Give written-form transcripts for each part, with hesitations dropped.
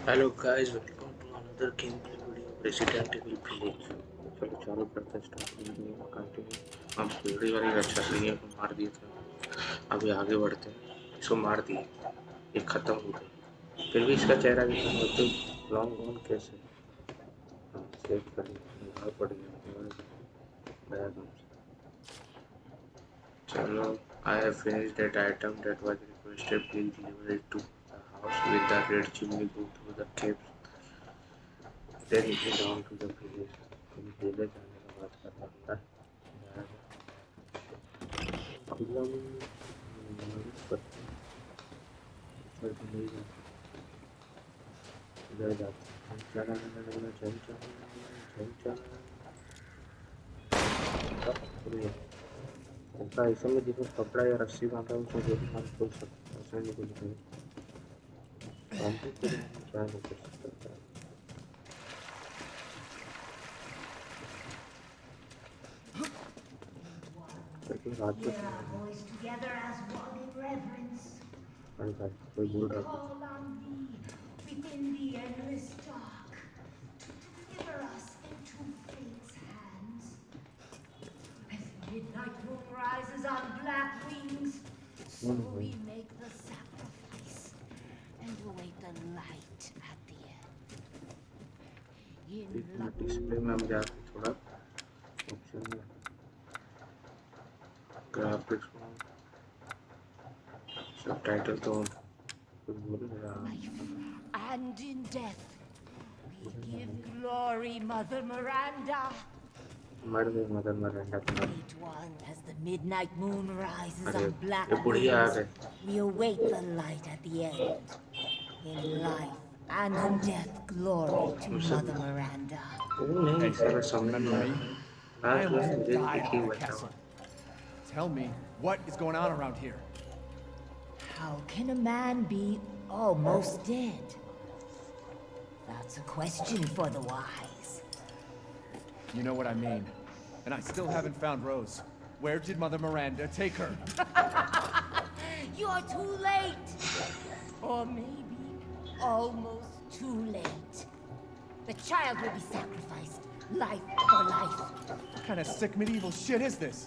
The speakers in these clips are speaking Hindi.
Hello guys, welcome to another game play video Resident Evil Village. चलो चालू करते हैं, स्टार्ट गेम कंटिन्यू। हम पीढ़ी वाली रक्षा सीनियर को मार दिए थे, अभी आगे बढ़ते हैं। इसको मार दिए, ये खत्म हो गई। फिर भी इसका चेहरा कितना मतलब लॉन्ग ऑन कैसे। हाँ, सेव करेंगे, भाग पड़ गया गया काम से। चलो, I have finished that item that was requested, please deliver it to the house with the red chimney, go through the caves, then head on to the village। फिर विलेज जाने का बात कर रहा है। खुला में मदद करते हैं, ऊपर तो नहीं जाते, इधर जाते हैं। चल चला चल चल चल चल चल। ऐसा ऐसे में जिसमें कपड़ा या रस्सी बांधा है उसे गोली मार खोल सकता है, ऐसा नहीं कुछ नहीं। बांधे तो क्या नहीं कर सकता। लेकिन रात को Hear our voice together as one in reverence. कोई बोल We रहा कुछ। call on thee within the endless dark to deliver us into fate's hands. As the midnight moon rises on black wings, so we make the sacrifice and await the light at the end. एक In मिनट, डिस्प्ले में हम जाके थोड़ा ऑप्शन में ग्राफिक्स में सबटाइटल तो कुछ बोल रहा life and in death, we give glory, Mother Miranda. मर गई मदर मरंडा तुम्हारी। Great one, as the midnight moon rises अरे on black ये बुढ़िया आ wings, गए। we await the light at the end. In life and in death, glory to मुझसे Mother Miranda. वो नहीं Hey, सारा समझ remember में me? आया। I लास्ट में almost मुझे died एक on ही that बचा हुआ। castle. Tell me, what is going on around here? How can a man be almost dead? That's a question for the wise. You know what I mean. And I still haven't found Rose. Where did Mother Miranda take her? You're too late! Or maybe almost too late. The child will be sacrificed, life for life. What kind of sick medieval shit is this?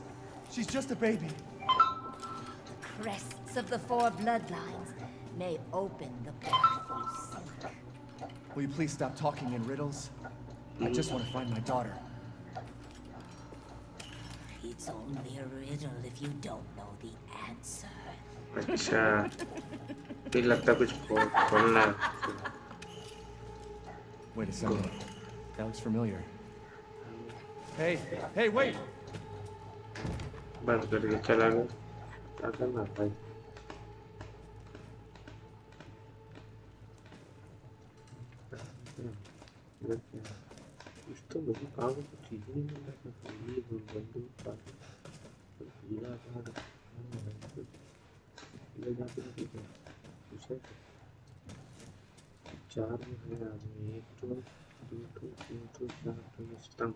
She's just a baby. The crests of the four bloodlines may open the path you seek. Will you please stop talking in riddles? I just want to find my daughter. It's only a riddle if you don't know the answer. अच्छा, फिर लगता कुछ खोलना है। Wait a second. That looks familiar. Hey, hey, wait! बंद करके चला गया। क्या करना भाई। कुछ तो मुझे काम कुछ चीज नहीं मिल रहा था। ये बंदूक का हीरा था, ले जाके रखी थी। उसे चार में है आदमी, एक तो दो तो तीन तो चार तो ये स्तंभ।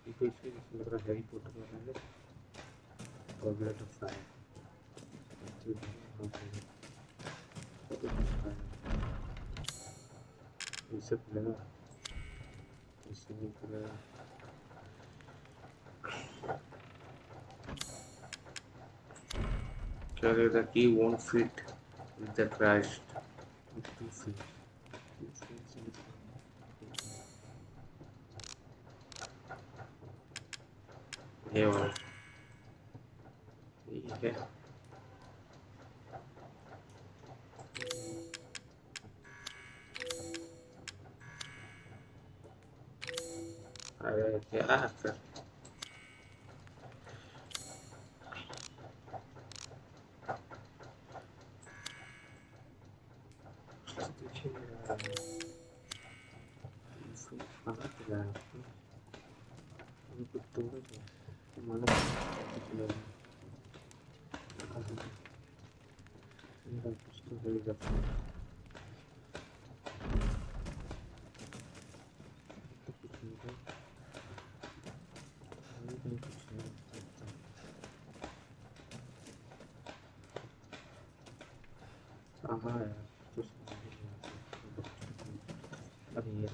ये तो इसमें लग रहा हैरी पॉटर वाला है। Goblet of fire. इससे खुलेगा, इससे नहीं खुलेगा। क्या कहता कि won't fit with the Christ with 2 feet। ये वाला ये है। अरे क्या कर पीछे कहाँ चला है कुछ तोड़ दिया मानो कुछ तो है इधर। तो कुछ नहीं है, कुछ नहीं कहाँ है कुछ नहीं। अरे ये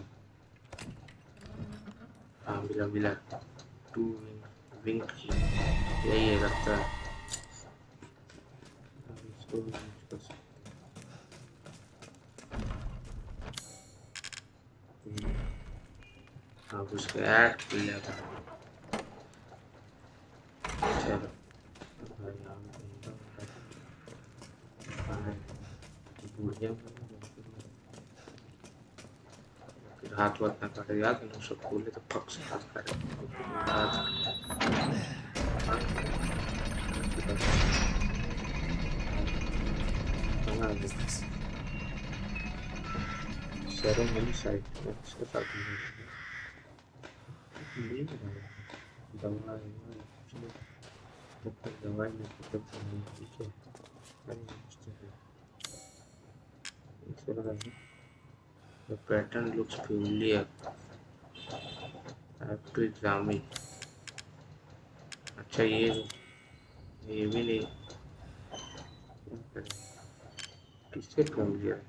हाँ मिला मिला। टू विंग यही है लगता है। अब इसको भी यूज कर सकते हैं। अब उसको ऐड कर लिया था। चलो भाई हम बढ़िया फिर हाथ वाथ ना काटे याद है सब खोले तो फक से हाथ काटे What is this? Ceremony site इसके साथ नहीं दवा दवाई में ठीक है इसे लगा the pattern looks familiar I have to examine अच्छा ये भी नहीं किससे familiar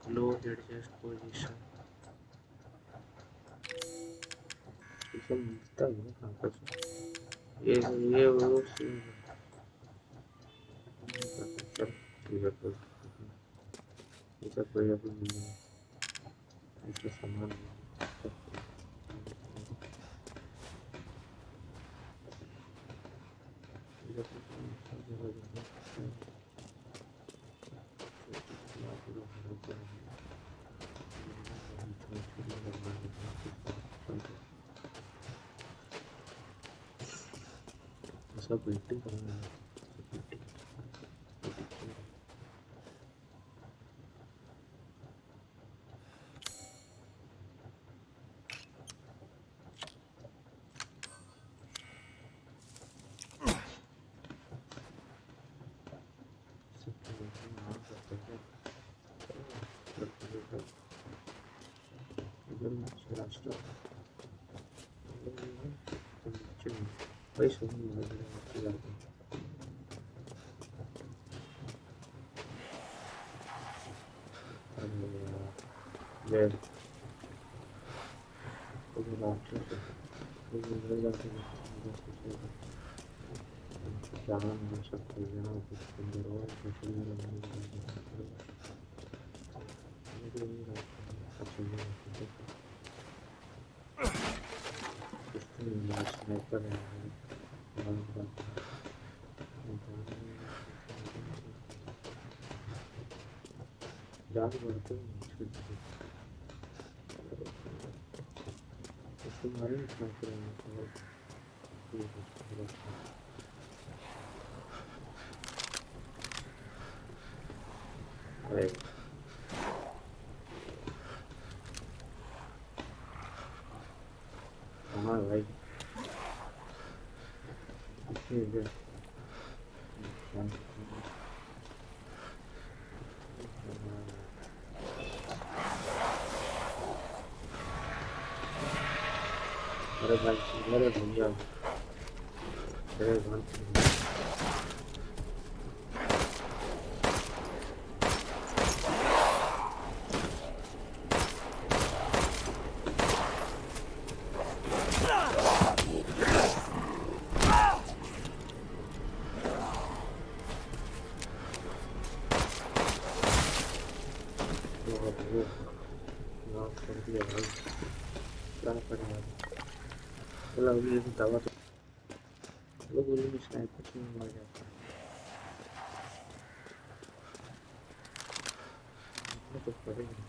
close adjust position इसे मिलता है ना कहाँ पर ये वो सीन चल ठीक है कोई ऐसा कोई अभी नहीं है इसका सामान सब पेंटिंग करना है भाई अरे भाई मेरे भैया अरे भाई दवा तो लोग गोली में स्नाइपर से मार जाता है तो पड़ेगा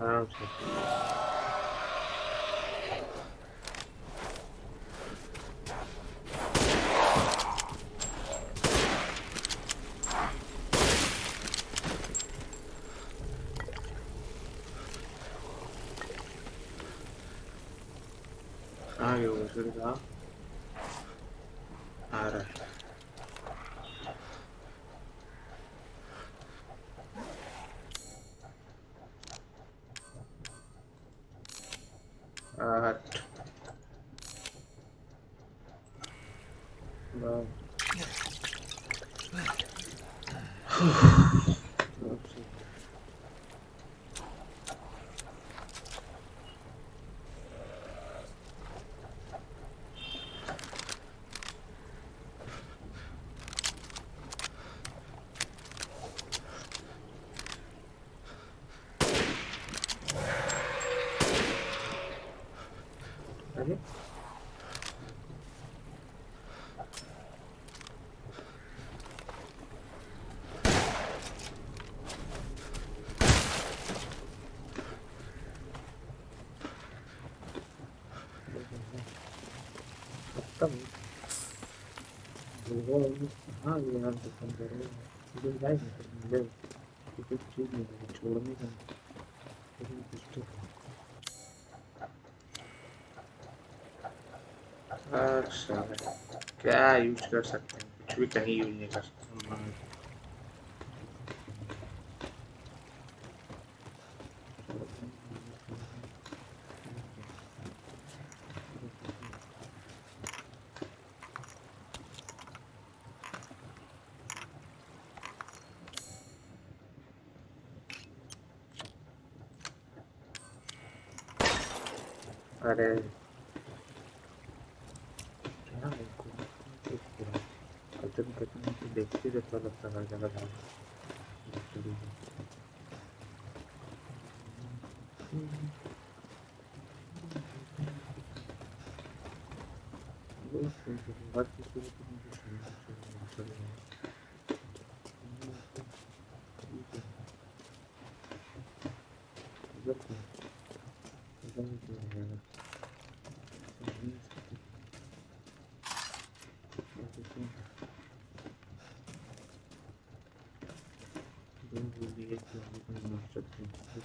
आराम से कहाँ गया वो सीढ़ी कहाँ आ रहा है? आठ नौ अरे खत्म वो हाँ यार तो कम करो मुझे जाएगा मुझे कुछ चीज़ नहीं है छोड़ने का कुछ तो अच्छा क्या यूज कर सकते हैं कुछ भी कहीं यूज नहीं कर सकते अरे क्या है जब कितने को देखते रहता लगता है जगह जगह हर किसी को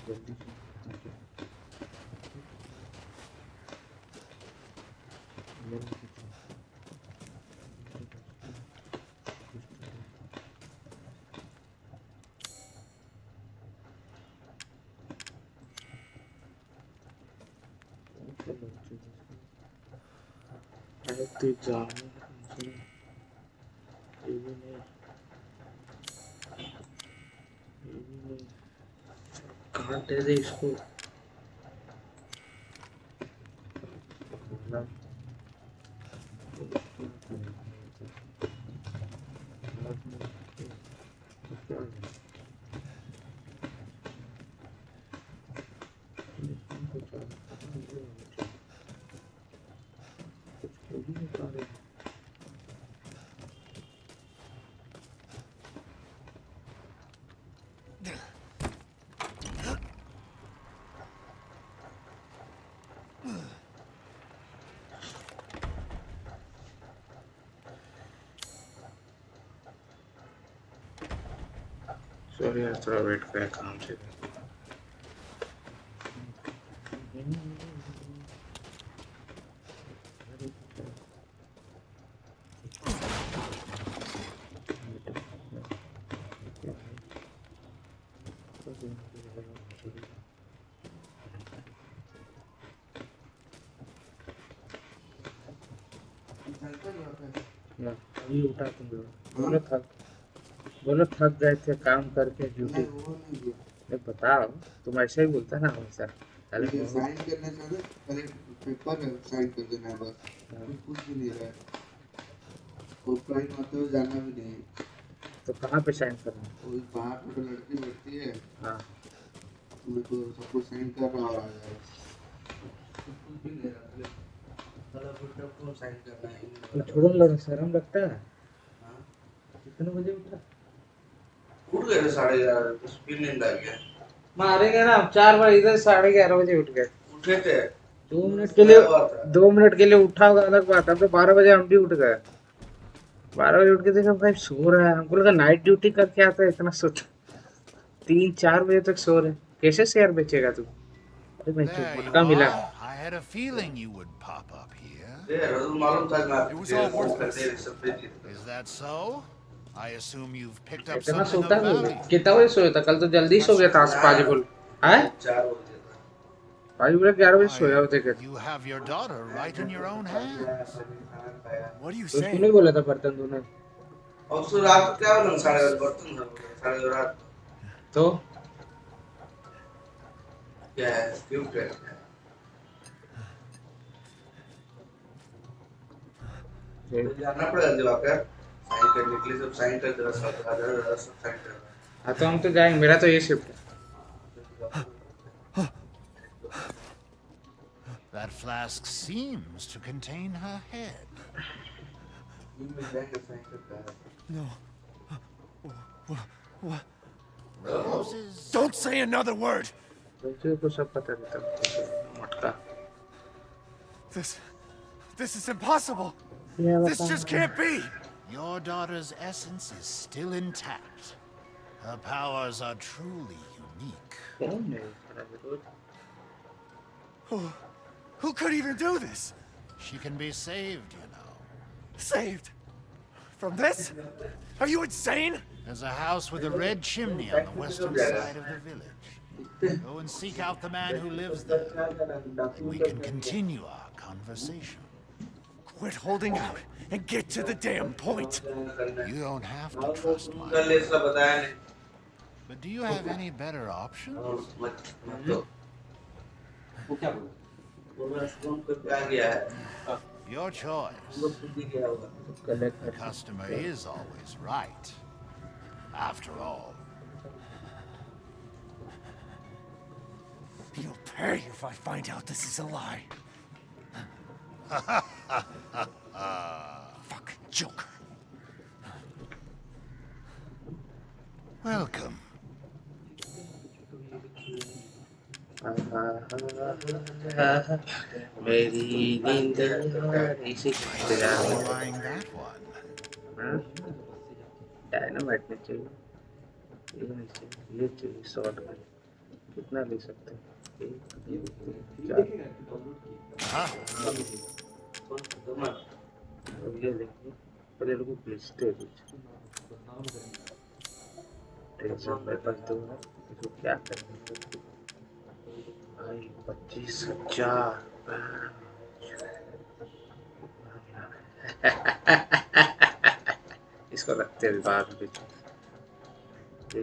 जल्दी से एग्जाम कहाँ दे दे इसको सॉरी यार थोड़ा वेट कर काम से अभी उठा तुम लोग बोलो थक गए थे काम करके ड्यूटी बताओ तुम ऐसे ही बोलता ना हमेशा पहले साइन करना चाहते पहले पेपर है साइन कर देना है बस कुछ भी नहीं रहा और प्राइम मतलब जाना भी नहीं तो कहाँ पे साइन करना वो बाहर पे लड़की बैठती है हाँ उनको सब कुछ साइन कर रहा है कुछ भी नहीं रहा पहले पेपर को साइन करना है तो छोड़ो लो शर्म लगता है कितने बजे उठा उठ गए 11:30 फिर नींद आ गया मारेंगे ना 4 बार इधर 11:30 बजे उठ गए उठे थे 2 मिनट के लिए उठा होगा अलग बात अब तो 12 बजे हम भी उठ गए 12 बजे उठ के देखा भाई सो रहा है हमको लगा नाइट ड्यूटी करके आता है इतना सोच 3-4 बजे तक सो रहे कैसे शेयर बेचेगा तू अरे मैं There you गुटका मिला are. I had a feeling you would pop up here. It was all worthless. Is that so? I assume you've picked up इतना something सोता of नहीं है। value. कितना बजे सोया था? कल तो जल्दी सो गया था। आज 5 बोल है। 5 बोले 11 बजे सोया होते क्या? You have your daughter right in your own hands. What are you तो तूने saying? बोला था बर्तन धोना। और रात को क्या बोला? 10:30 बर्तन धो, 10:30 रात तो क्या है? क्यों क्या है? तो जाना पड़ेगा दिवाकर, साइन करने के लिए। सब साइन कर दे, सब साइन कर। हाँ तो हम तो जाएंगे। मेरा तो ये शिफ्ट है। That flask seems to contain her head. No. What? Roses. Don't say another word. बच्चों को सब पता रहता है। मटका। This is impossible. This just can't be. Your daughter's essence is still intact. Her powers are truly unique. कौन है? खड़ा है रोज। Who could even do this? She can be saved, you know. Saved? From this? Are you insane? There's a house with a red chimney on the western side of the village. Go and seek out the man who lives there. And we can continue our conversation. Quit holding out and get to the damn point. You don't have to trust my कल word. इसका बताया नहीं। But do you have any better options? मत तो वो क्या बोला? बोला कौन को क्या गया है? Your choice. वो खुद ही गया होगा। The customer is always right. After all. You'll pay if I find out this is a lie. Fucking joker. Welcome. मेरी नींद इसी Why are you buying that one? Dynamite नहीं चाहिए। ये नहीं चाहिए। ये चाहिए शॉर्ट में। कितना ले सकते हैं? 1 2 3 4। अब ये देखिए। पहले लोगों को बेचते हैं कुछ। टेंशन मेरे पास दो है। इसको क्या करेंगे? भाई 25,000। इसको रखते हैं बाद में। ये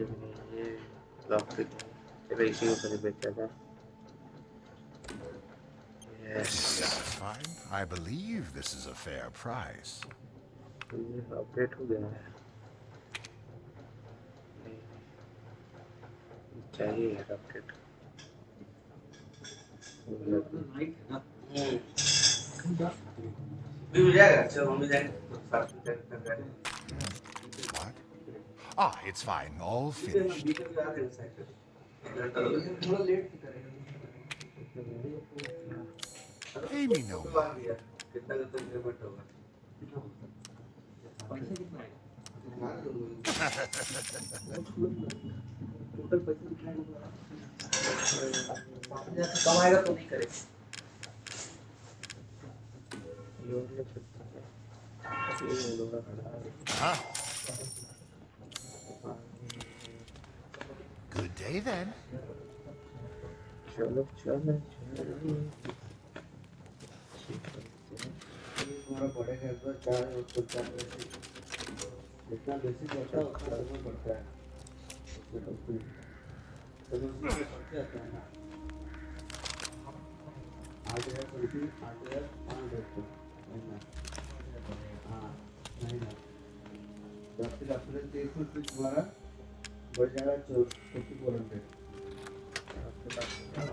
लॉक पे चलो इसी को पहले बेचा जाए। Yes. Satisfied? I believe this is a fair price. ये अपडेट हो गया है। चाहिए यार अपडेट। भी मिल जाएगा। चलो हम भी जाएंगे तो साथ में जाएंगे। What? Ah, it's fine. All finished. थोड़ा लेट करेंगे। Pay me no mind. कितना पेमेंट होगा? पैसे कितना है? टोटल पैसे कितना है? कमाएगा तो नहीं करेगा। Huh? Good day then. चलो चलो चलो। हमारा बड़े घर पर 4 और 4 जितना बेसिक होता है उतना ज़रूर पड़ता है। तो उसमें पड़ते जाते हैं ना। 8,000 रुपये 8,500 महीना। हाँ महीना। जब फिर अपने 300 रुपये तुम्हारा बढ़ जाएगा 4,400। आपके पास 5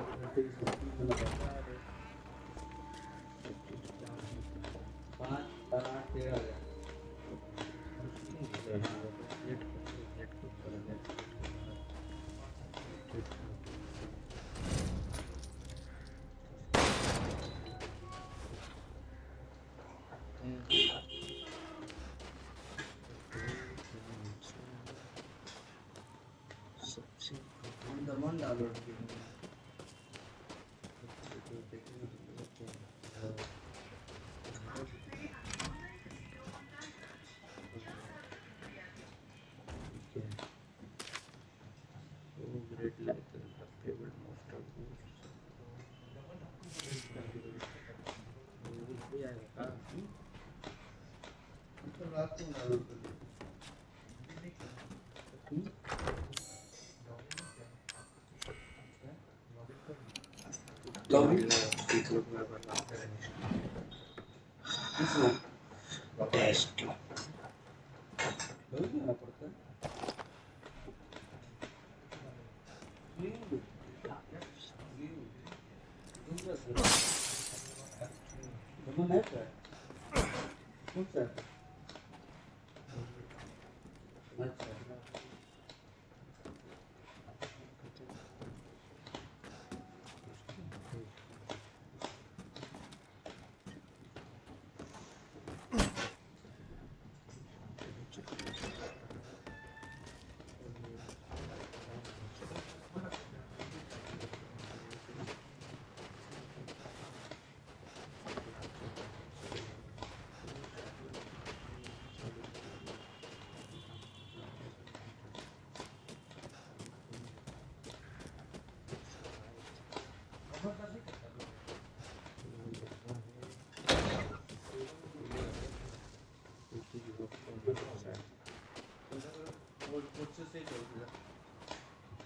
8 13,000। दमन डालो। like the favorite most of तो रात को डालो लॉबी किसमें टेस्ट लॉबी आना पड़ता है दोनों मैच है कौन सा अच्छा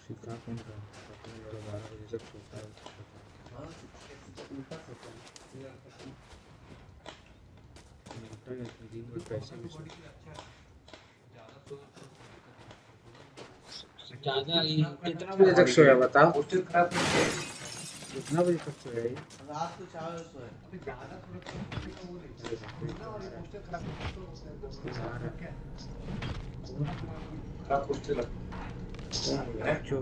शिखा कौन रहा अपने लोग 12 बजे तक सोता है उल्टा सोता है उल्टा है दिन भर पैसे भी ज्यादा कितना बजे तक सोया बताओ? पोस्टर खराब नहीं है कितना बजे तक सोया ये? रात को 4 बजे सोए अभी ज्यादा थोड़ा वो नहीं पोस्टर खराब खराब पोस्टर लग अच्छा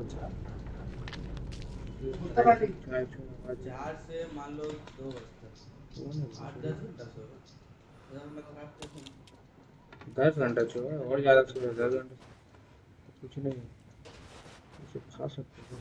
4 से मान लो 2 बजे तक 8-10 घंटा सो मैं खराब तो 10 घंटा सोया और ज़्यादा सोया 10 घंटा कुछ नहीं उसे खा सकते हो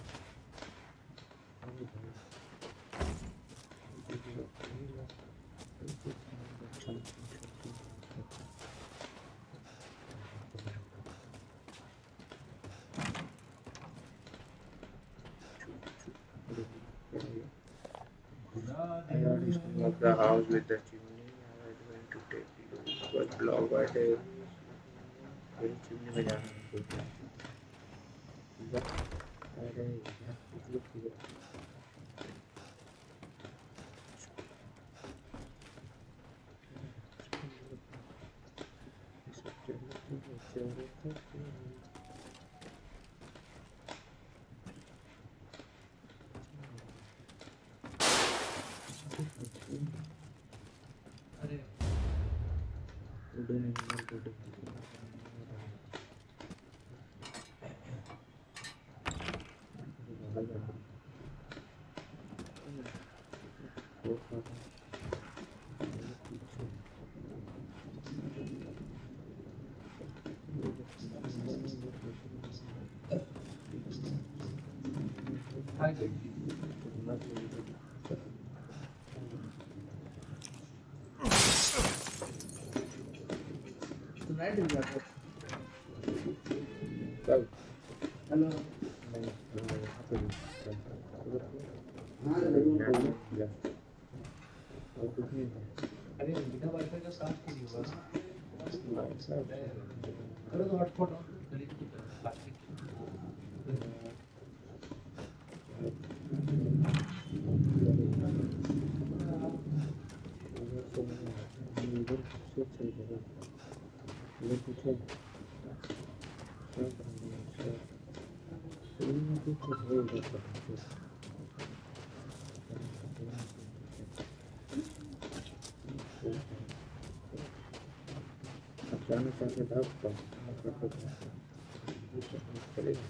I already smoked the house with the chimney. I was going to take you, but blog but मेरी chimney में जाना है अरे यार look here. नाइट हो जाता कब हेलो हाँ और कुछ नहीं अरे बिना वाईफाई का स्टार्ट नहीं होगा है अरे तो हॉटस्पॉट अचानक आके दब चलेगा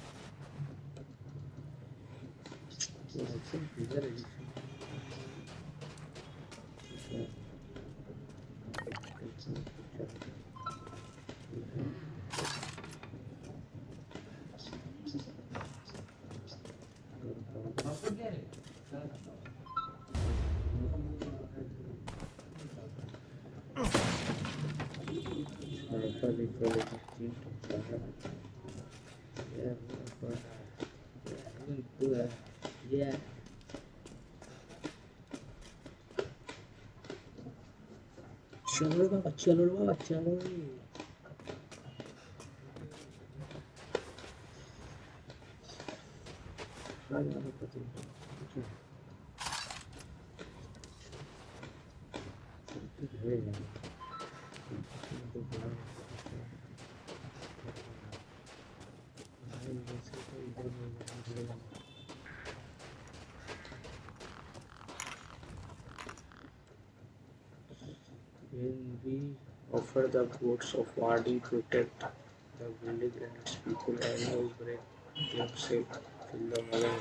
तू है ये है चलो बाबा चलो बाबा चलो When we offer the goats of Wadi protect the village and its people, animals break themselves, fill the mother.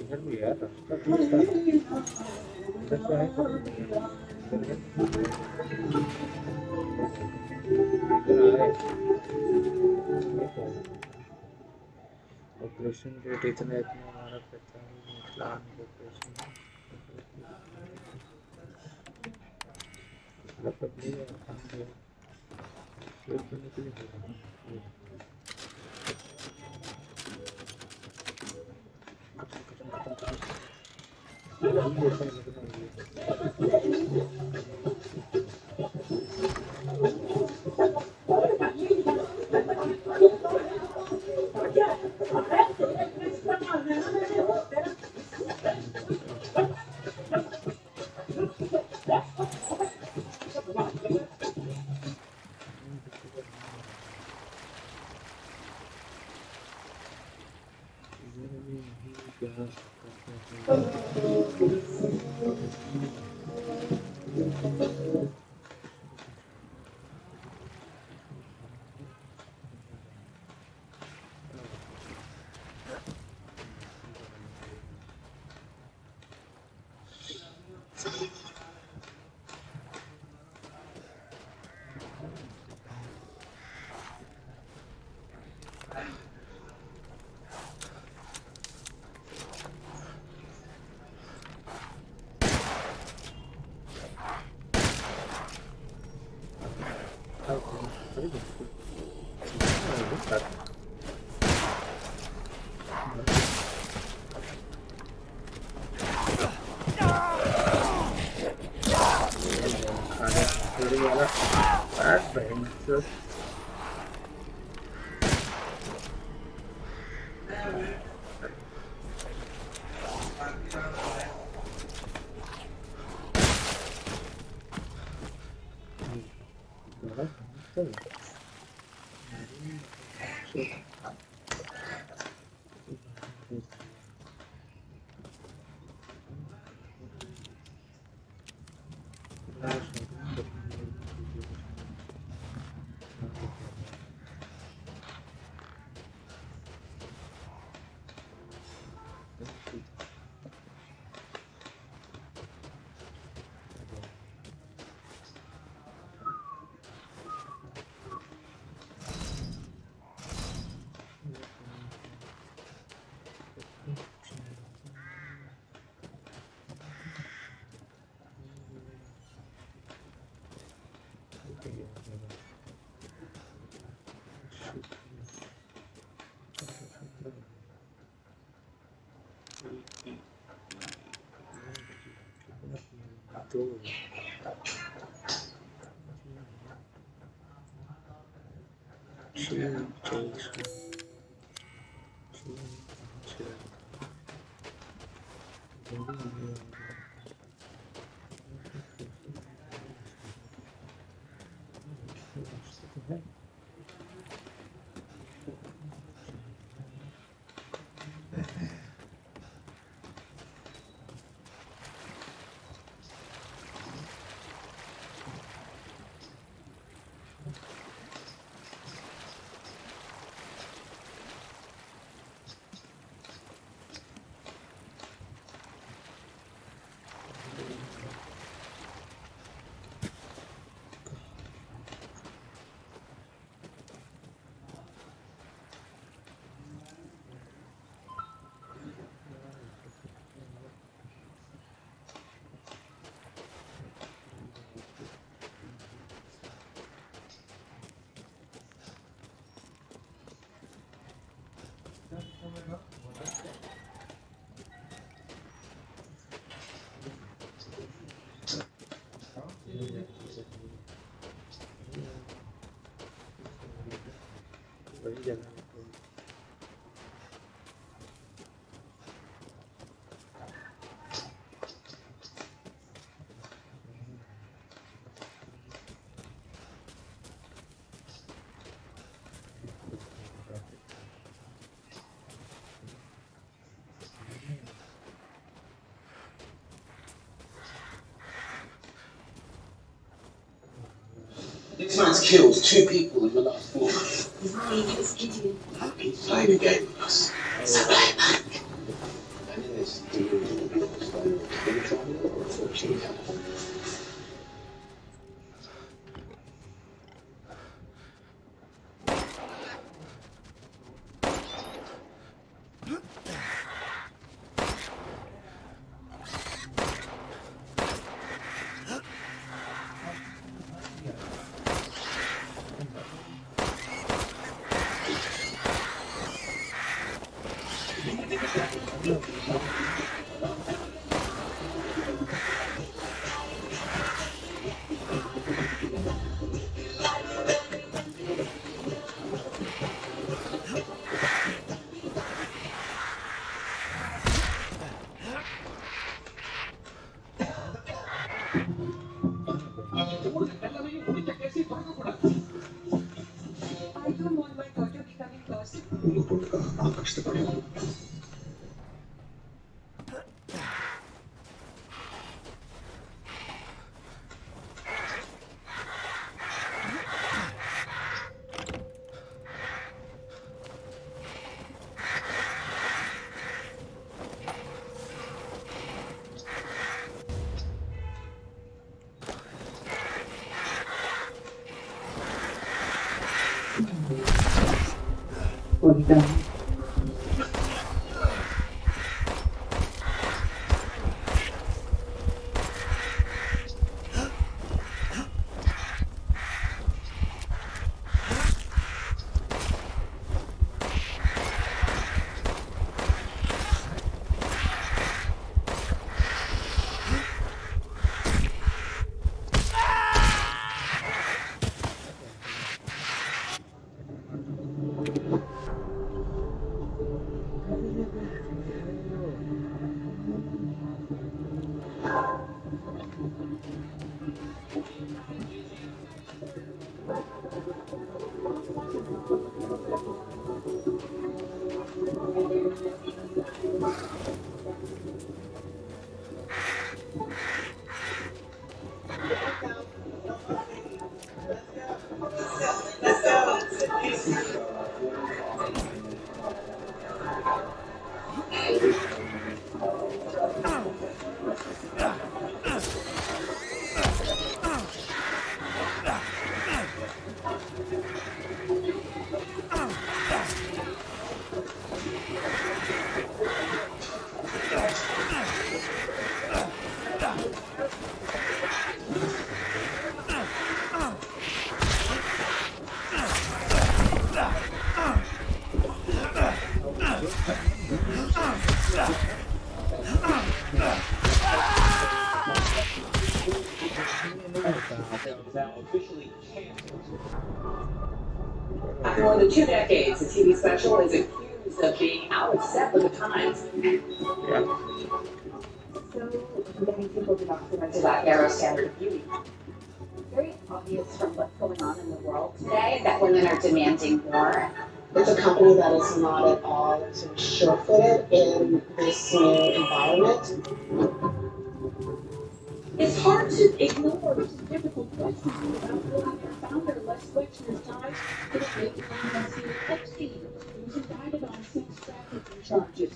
इधर भी है रास्ता दूसरा इधर से आए तो इधर आए ऑपरेशन रेट इतना इतना हमारा पता नहीं प्लान ऑपरेशन मतलब नहीं है काम है शेयर करने के लिए तो वही जगह है। This man's killed 2 people in the last 4 months. His name is Gideon. I've been playing a game with us. It's a playback. And in this, do you really think it's like, are you trying to or unfortunately? I don't want my daughter becoming lost. కష్టపడి After more than 2 decades, the TV special is accused of being out of step with the times. Yeah. So many people do not fit into that narrow standard of beauty. Very obvious from what's going on in the world today that women are demanding more. It's a company that is not at all sort of sure-footed in this new environment. It's hard to ignore some difficult questions about building their founder, Les Wexner's ties to the fake Nancy Epstein, who was indicted on sex trafficking charges.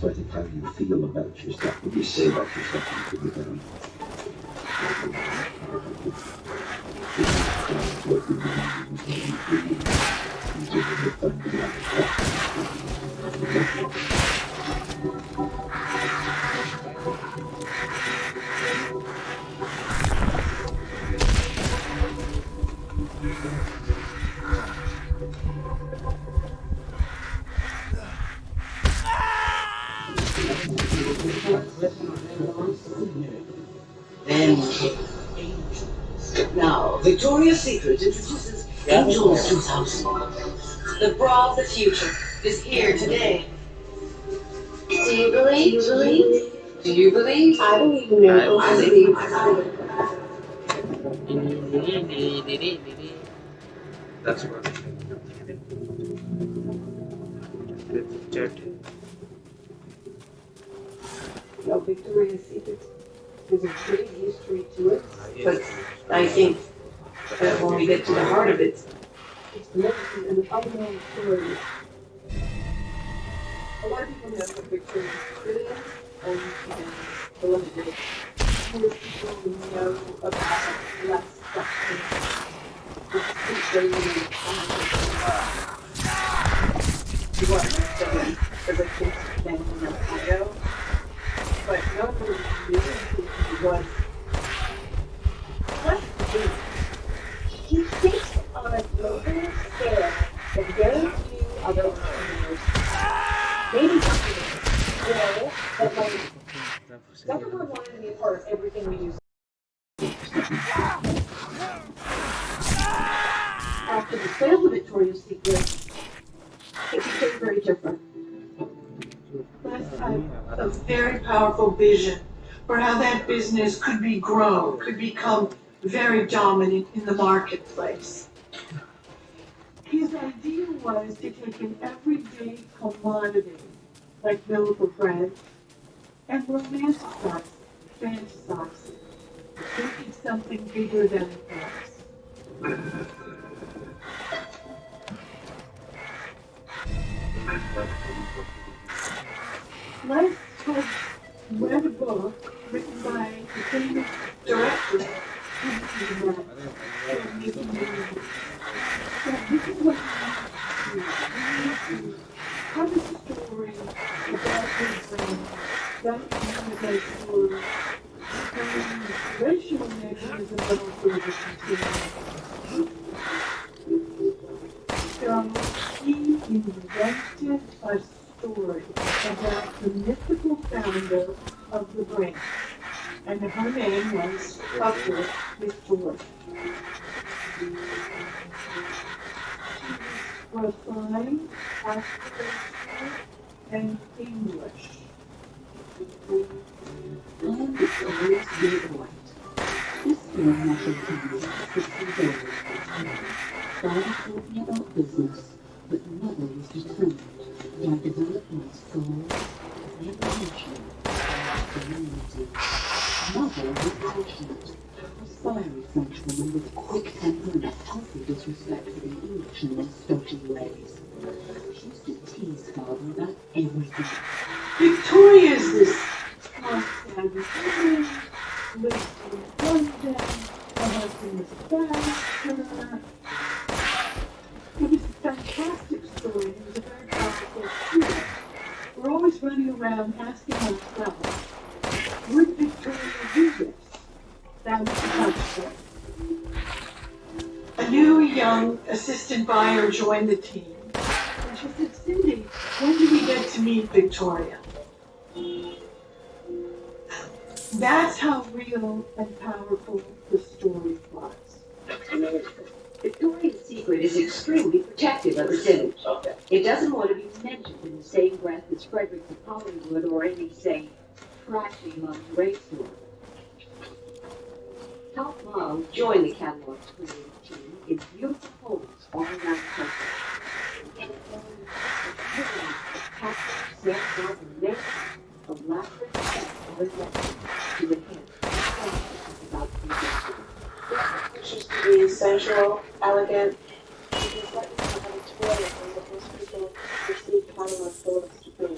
So I think how you feel about yourself, what you say about yourself, you can be better. Then came Angels. Now, Victoria's Secret introduces Angels 2000. The bra of the future is here today. Do you believe? Do you believe? I believe in miracles. I believe. That's what chat. No, Victoria's Secret. There's a great history to it, but I think that when we get to the heart of it, it's the legacy and the unknown stories. A lot of people know what Victoria's Secret is, and the limited it. More people know about less stuff. It's the richest family in Ohio. But nobody knew who he was. What? He thinks on a global scale that very few other entrepreneurs, maybe companies, that like government wanted to be a part of everything we do. After the sale of Victoria's Secret, it became very different. Les had a very powerful vision for how that business could be grown, could become very dominant in the marketplace. His idea was to take an everyday commodity like milk or bread and romanticize, fantasize, making something bigger than it was. Les had read a book written by the famous director that making movies. So this is what he tell a story about his that universe for racial mechanism, but also the continuum. So he invented a story about the mythical founder of the brand, and her name was, of course, Victoria. She was refined, aspirational, and English. I am Victoria's Great White. This film measured times 60 days. Father told me about business, but Mother was determined that I develop my soul as ambition and community. Mother was passionate, a fiery Frenchwoman with a quick temper and a healthy disrespect for the English and their stodgy ways. She used to tease Father about everything. Victoria's this constant woman, lives in London, her husband was a barrister. It was a fantastic story. It was a very powerful student. We're always running around asking ourselves, would Victoria do this? That was the hard story. new young assistant buyer joined the team. And she said, Cindy, when do we get to meet Victoria? That's how real and powerful the story was. Victoria's Secret is extremely protective of its image. It doesn't want to be mentioned in the same breath as Fredericks of Hollywood or any, say, trashy lingerie store. Top Mom joined the catalog's creative team in beautiful homes all around the country. And it owns capsules, samples, and many elaborate sets of investments to enhance about the industry. Just to be sensual, elegant, because that is how Victoria and what most people perceive catalog photos to be.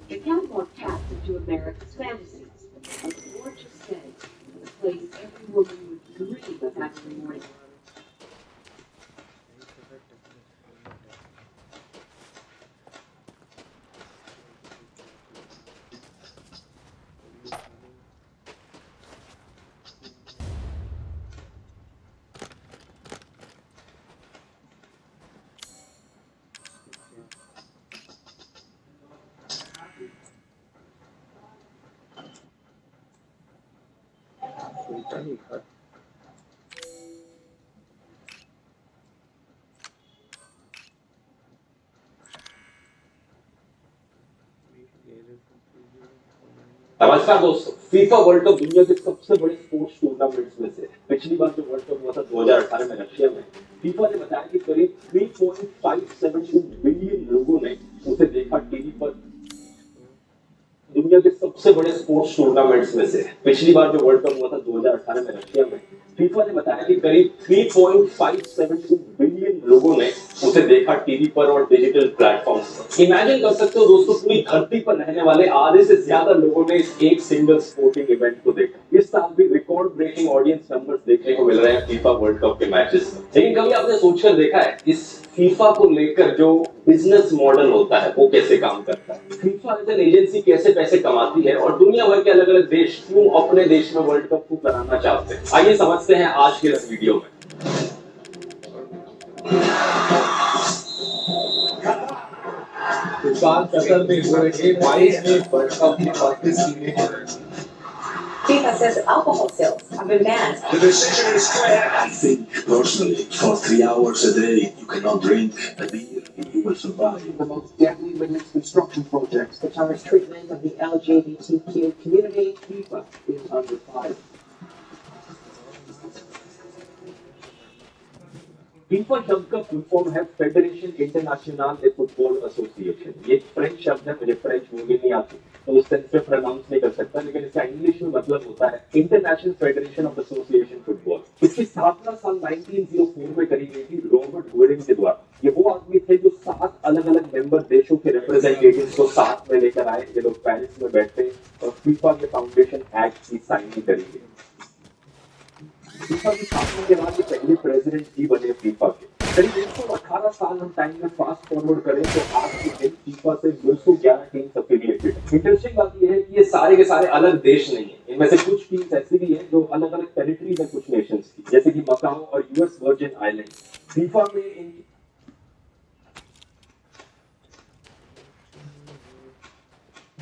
The catalog taps into America's fantasies, a gorgeous setting, a place every woman would dream of having a morning. नमस्कार दोस्तों, फीफा वर्ल्ड कप दुनिया के सबसे बड़े स्पोर्ट्स टूर्नामेंट्स में से पिछली बार जो वर्ल्ड कप हुआ था 2018 में रशिया में, फीफा ने बताया कि करीब 3.572 बिलियन लोगों ने उसे देखा टीवी पर। दुनिया के सबसे बड़े स्पोर्ट्स टूर्नामेंट्स में से पिछली बार जो वर्ल्ड कप हुआ था 2018 में रशिया में, फीफा ने बताया कि करीब 3.572 बिलियन लोगों ने उसे देखा टीवी पर और डिजिटल प्लेटफॉर्म्स पर। इमेजिन कर सकते हो दोस्तों, पूरी धरती पर रहने वाले आधे से ज्यादा लोगों ने इस एक सिंगल स्पोर्टिंग इवेंट को देखा। इस साल भी रिकॉर्ड ब्रेकिंग ऑडियंस नंबर्स देखने को मिल रहे हैं फीफा वर्ल्ड कप के मैचेस में। लेकिन कभी आपने सोचकर देखा है इस फीफा को लेकर जो बिजनेस मॉडल होता है वो कैसे काम करता है? फीफा एज एन एजेंसी कैसे पैसे कमाती है और दुनिया भर के अलग अलग देश क्यों अपने देश में वर्ल्ड कप को कराना चाहते हैं? आइए समझते हैं आज के इस वीडियो में। कतर में हो रहे 22वें वर्ल्ड कप में 32 टीमें। FIFA says alcohol sales have been banned. The decision is clear. I think personally, for 3 hours a day, you cannot drink a beer and you will survive. The most deadly women's construction projects, the tarnished treatment of the LGBTQ community, FIFA is under fire. FIFA शब्द का फुल फॉर्म है फेडरेशन इंटरनेशनल दे फुटबॉल एसोसिएशन। ये फ्रेंच शब्द है, मुझे फ्रेंच बोलनी नहीं आती तो उस सेंस में प्रोनाउंस नहीं कर सकता, लेकिन इसका इंग्लिश में मतलब होता है international federation of association football. इसकी स्थापना साल 1904 में करी गई थी रॉबर्ट गुएरिन के द्वारा। ये वो आदमी थे जो 7 अलग अलग मेंबर देशों के रिप्रेजेंटेटिव्स को साथ में लेकर आए। ये लोग पेरिस में बैठे और फीफा के फाउंडेशन एक्ट की साइनिंग करी गई। फीफा की स्थापना के बाद ये पहले प्रेसिडेंट ही बने फीफा के। करीब 118 साल हम टाइम में फास्ट फॉरवर्ड करें तो आज के दिन फीफा से 211 टीम्स एफिलिएटेड। इंटरेस्टिंग बात ये है कि ये सारे के सारे अलग देश नहीं है, इनमें से कुछ टीम्स ऐसी भी हैं जो अलग अलग टेरिटरीज है कुछ नेशंस की, जैसे कि मकाओ और यूएस वर्जिन आइलैंड। फीफा में इन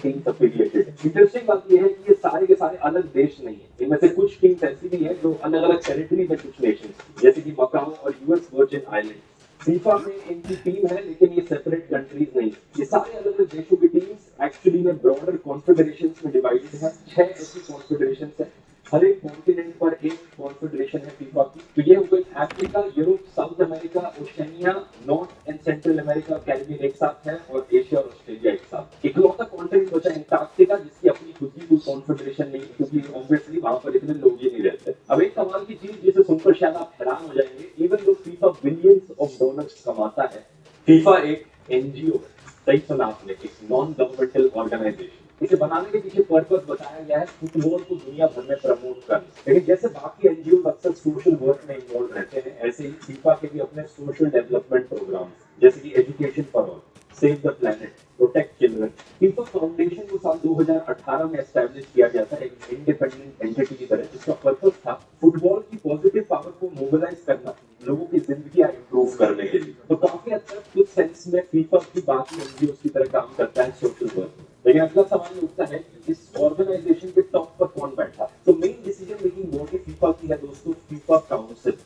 इंटरेस्टिंग बात यह है कि ये सारे के सारे अलग देश नहीं है, इनमें से कुछ टीम्स ऐसी भी हैं जो अलग अलग टेरिटरी में कुछ नेशंस जैसे कि मकाओ और यूएस वर्जिन आइलैंड। फीफा में इनकी टीम है लेकिन ये सेपरेट कंट्रीज नहीं है। ये सारे अलग अलग देशों की टीम्स एक्चुअली में ब्रॉडर कॉन्फेडरेशंस में डिवाइडेड है। 6 ऐसी कॉन्फेडरेशंस है, हर एक कॉन्टिनेंट पर एक कॉन्फेडरेशन है फीफा की। तो ये हो गई Africa, Europe, south America, Oceania, north and central America, Caribbean एक साथ है और एशिया और ऑस्ट्रेलिया एक साथ। इकलौता कॉन्टिनेंट बचा अंटार्कटिका जिसकी अपनी खुद की कोई कॉन्फेडरेशन नहीं है क्योंकि ऑब्वियसली वहां पर इतने लोग ही नहीं रहते। अब एक कमाल की चीज जिसे सुनकर शायद आप हैरान हो जाएंगे, even though FIFA billions of dollars कमाता है, फीफा एक एनजीओ है। सही सुना आपने, एक नॉन गवर्नमेंटल ऑर्गेनाइजेशन। इसे बनाने के पीछे पर्पस बताया गया है फुटबॉल को दुनिया भर में प्रमोट करना। लेकिन जैसे बाकी एनजीओ अक्सर सोशल वर्क में इन्वॉल्व रहते हैं, ऐसे ही फीफा के भी अपने सोशल डेवलपमेंट प्रोग्राम जैसे कि education for all, save the planet, protect children. FIFA foundation को साल 2018 में एस्टैब्लिश किया गया था एक इंडिपेंडेंट एंटिटी की तरह, जिसका पर्पस था फुटबॉल की पॉजिटिव पावर को मोबिलाइज करना, लोगों की जिंदगी इंप्रूव करने के लिए। तो काफी हद तक कुछ सेंस में फीफा की बाकी एनजीओ की तरह काम करता है सोशल वर्क। लेकिन अगला सवाल उठता है कि इस ऑर्गेनाइजेशन के टॉप पर कौन बैठा? तो main decision making body FIFA की है दोस्तों, फीफा काउंसिल।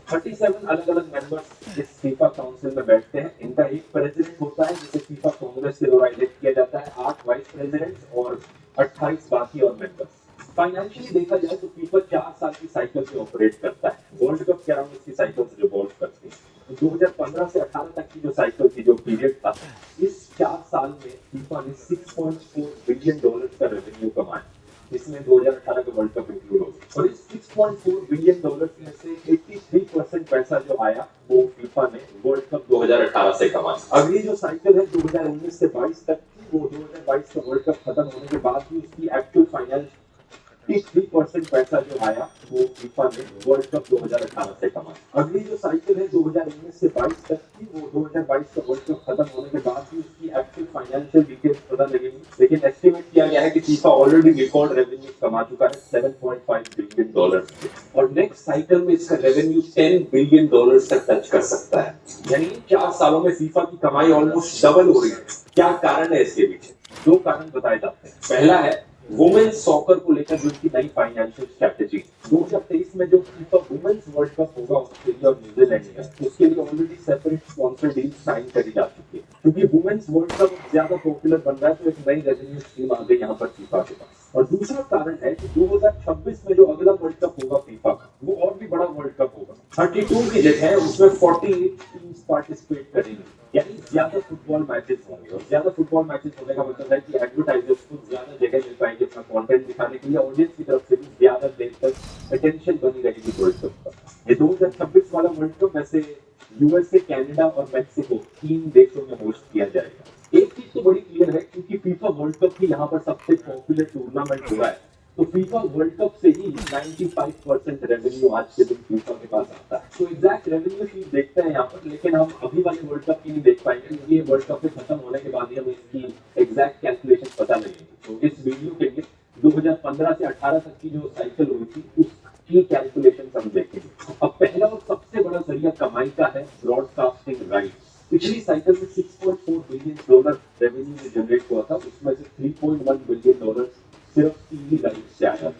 37 अलग अलग मेंबर्स इस फीफा काउंसिल में बैठते हैं। इनका एक प्रेसिडेंट होता है जिसे फीफा कांग्रेस के द्वारा इलेक्ट किया जाता है, 8 वाइस प्रेसिडेंट्स और 28 बाकी और मेंबर्स। फाइनेंशियली देखा जाए तो फीफा 4 साल की साइकिल से ऑपरेट करता है। वर्ल्ड कप के अराउंड इसकी साइकिल्स रिवॉल्व करती है। 2015 से 18 तक की जो साइकिल थी, जो पीरियड था, इस 4 साल में फीफा ने $6.4 बिलियन का रेवेन्यू कमाया, इसमें 2018 का वर्ल्ड कप इंक्लूड हो। और इस $6.4 बिलियन में से 83% पैसा जो आया वो फीफा ने वर्ल्ड कप 2018 से कमाया। अगली जो साइकिल है 2019 से 22 तक, वो 2022 का वर्ल्ड कप खत्म होने के बाद भी उसकी एक्चुअल फाइनल 83% पैसा जो आया वो फीफा ने वर्ल्ड कप 2018 से कमाया। अगली जो साइकिल है 2019 से 22 तक की, वो 2022 का वर्ल्ड कप खत्म होने के बाद भी उसकी एक्चुअल फाइनेंशियल डिटेल्स पता लगेगी, लेकिन एस्टिमेट किया गया है कि फीफा ऑलरेडी रिकॉर्ड रेवेन्यू कमा चुका है $7.5 बिलियन। और नेक्स्ट साइकिल में इसका रेवेन्यू $10 बिलियन तक टच कर सकता है। यानी 4 सालों में फीफा की कमाई ऑलमोस्ट डबल हो रही है। क्या कारण है इसके पीछे? 2 कारण बताए जाते हैं। पहला है वुमेन्स सॉकर को लेकर जो इसकी नई फाइनेंशियल स्ट्रेटेजी। 2023 में जो फीफा वुमेन्स वर्ल्ड कप होगा ऑस्ट्रेलिया और न्यूजीलैंड में, उसके लिए already separate sponsor deal sign करी जा चुकी है। क्योंकि वुमेन्स वर्ल्ड कप ज्यादा पॉपुलर बन रहा है, तो एक नई रेवेन्यू स्ट्रीम आ गई यहाँ पर फीफा के पास। और दूसरा कारण है कि 2026 में जो अगला वर्ल्ड कप होगा फीफा का, वो और भी बड़ा वर्ल्ड कप होगा। 32 की जगह उसमें 48 टीम्स पार्टिसिपेट करेंगी, यानी ज्यादा फुटबॉल मैचेस होंगे। और ज्यादा फुटबॉल मैचेस होने का मतलब है कि एडवर्टाइजर्स को ज्यादा जगह मिल पाएगी अपना कंटेंट दिखाने के लिए। ऑडियंस की तरफ से भी ज्यादा देर तक अटेंशन बनी रहेगी वर्ल्ड कप पर। ये 2026 वाला वर्ल्ड कप वैसे यूएसए, कनाडा और मेक्सिको 3 देशों में होस्ट किया जाएगा। एक चीज तो बड़ी क्लियर है, क्योंकि फीफा वर्ल्ड कप की यहाँ पर सबसे पॉपुलर टूर्नामेंट हुआ है, तो फीफा वर्ल्ड कप से ही 95% रेवेन्यू आज के दिन फीफा के पास आता है। तो एग्जैक्ट रेवेन्यू शीट देखते हैं यहाँ पर, लेकिन हम अभी वाले वर्ल्ड कप की नहीं देख पाएंगे, क्योंकि ये वर्ल्ड कप खत्म होने के बाद ही हमें इसकी एग्जैक्ट कैलकुलेशन पता लगेगी। तो इस वीडियो के लिए 2015 से 18 तक की जो साइकिल हुई थी उसकी कैलकुलेशन हम देखेंगे। अब पहला और सबसे बड़ा जरिया कमाई का है ब्रॉडकास्टिंग राइट्स। पिछली साइकिल में $6.4 बिलियन रेवेन्यू जनरेट हुआ था, उसमें से $3.1 बिलियन सिर्फ टीवी राइट्स से आया।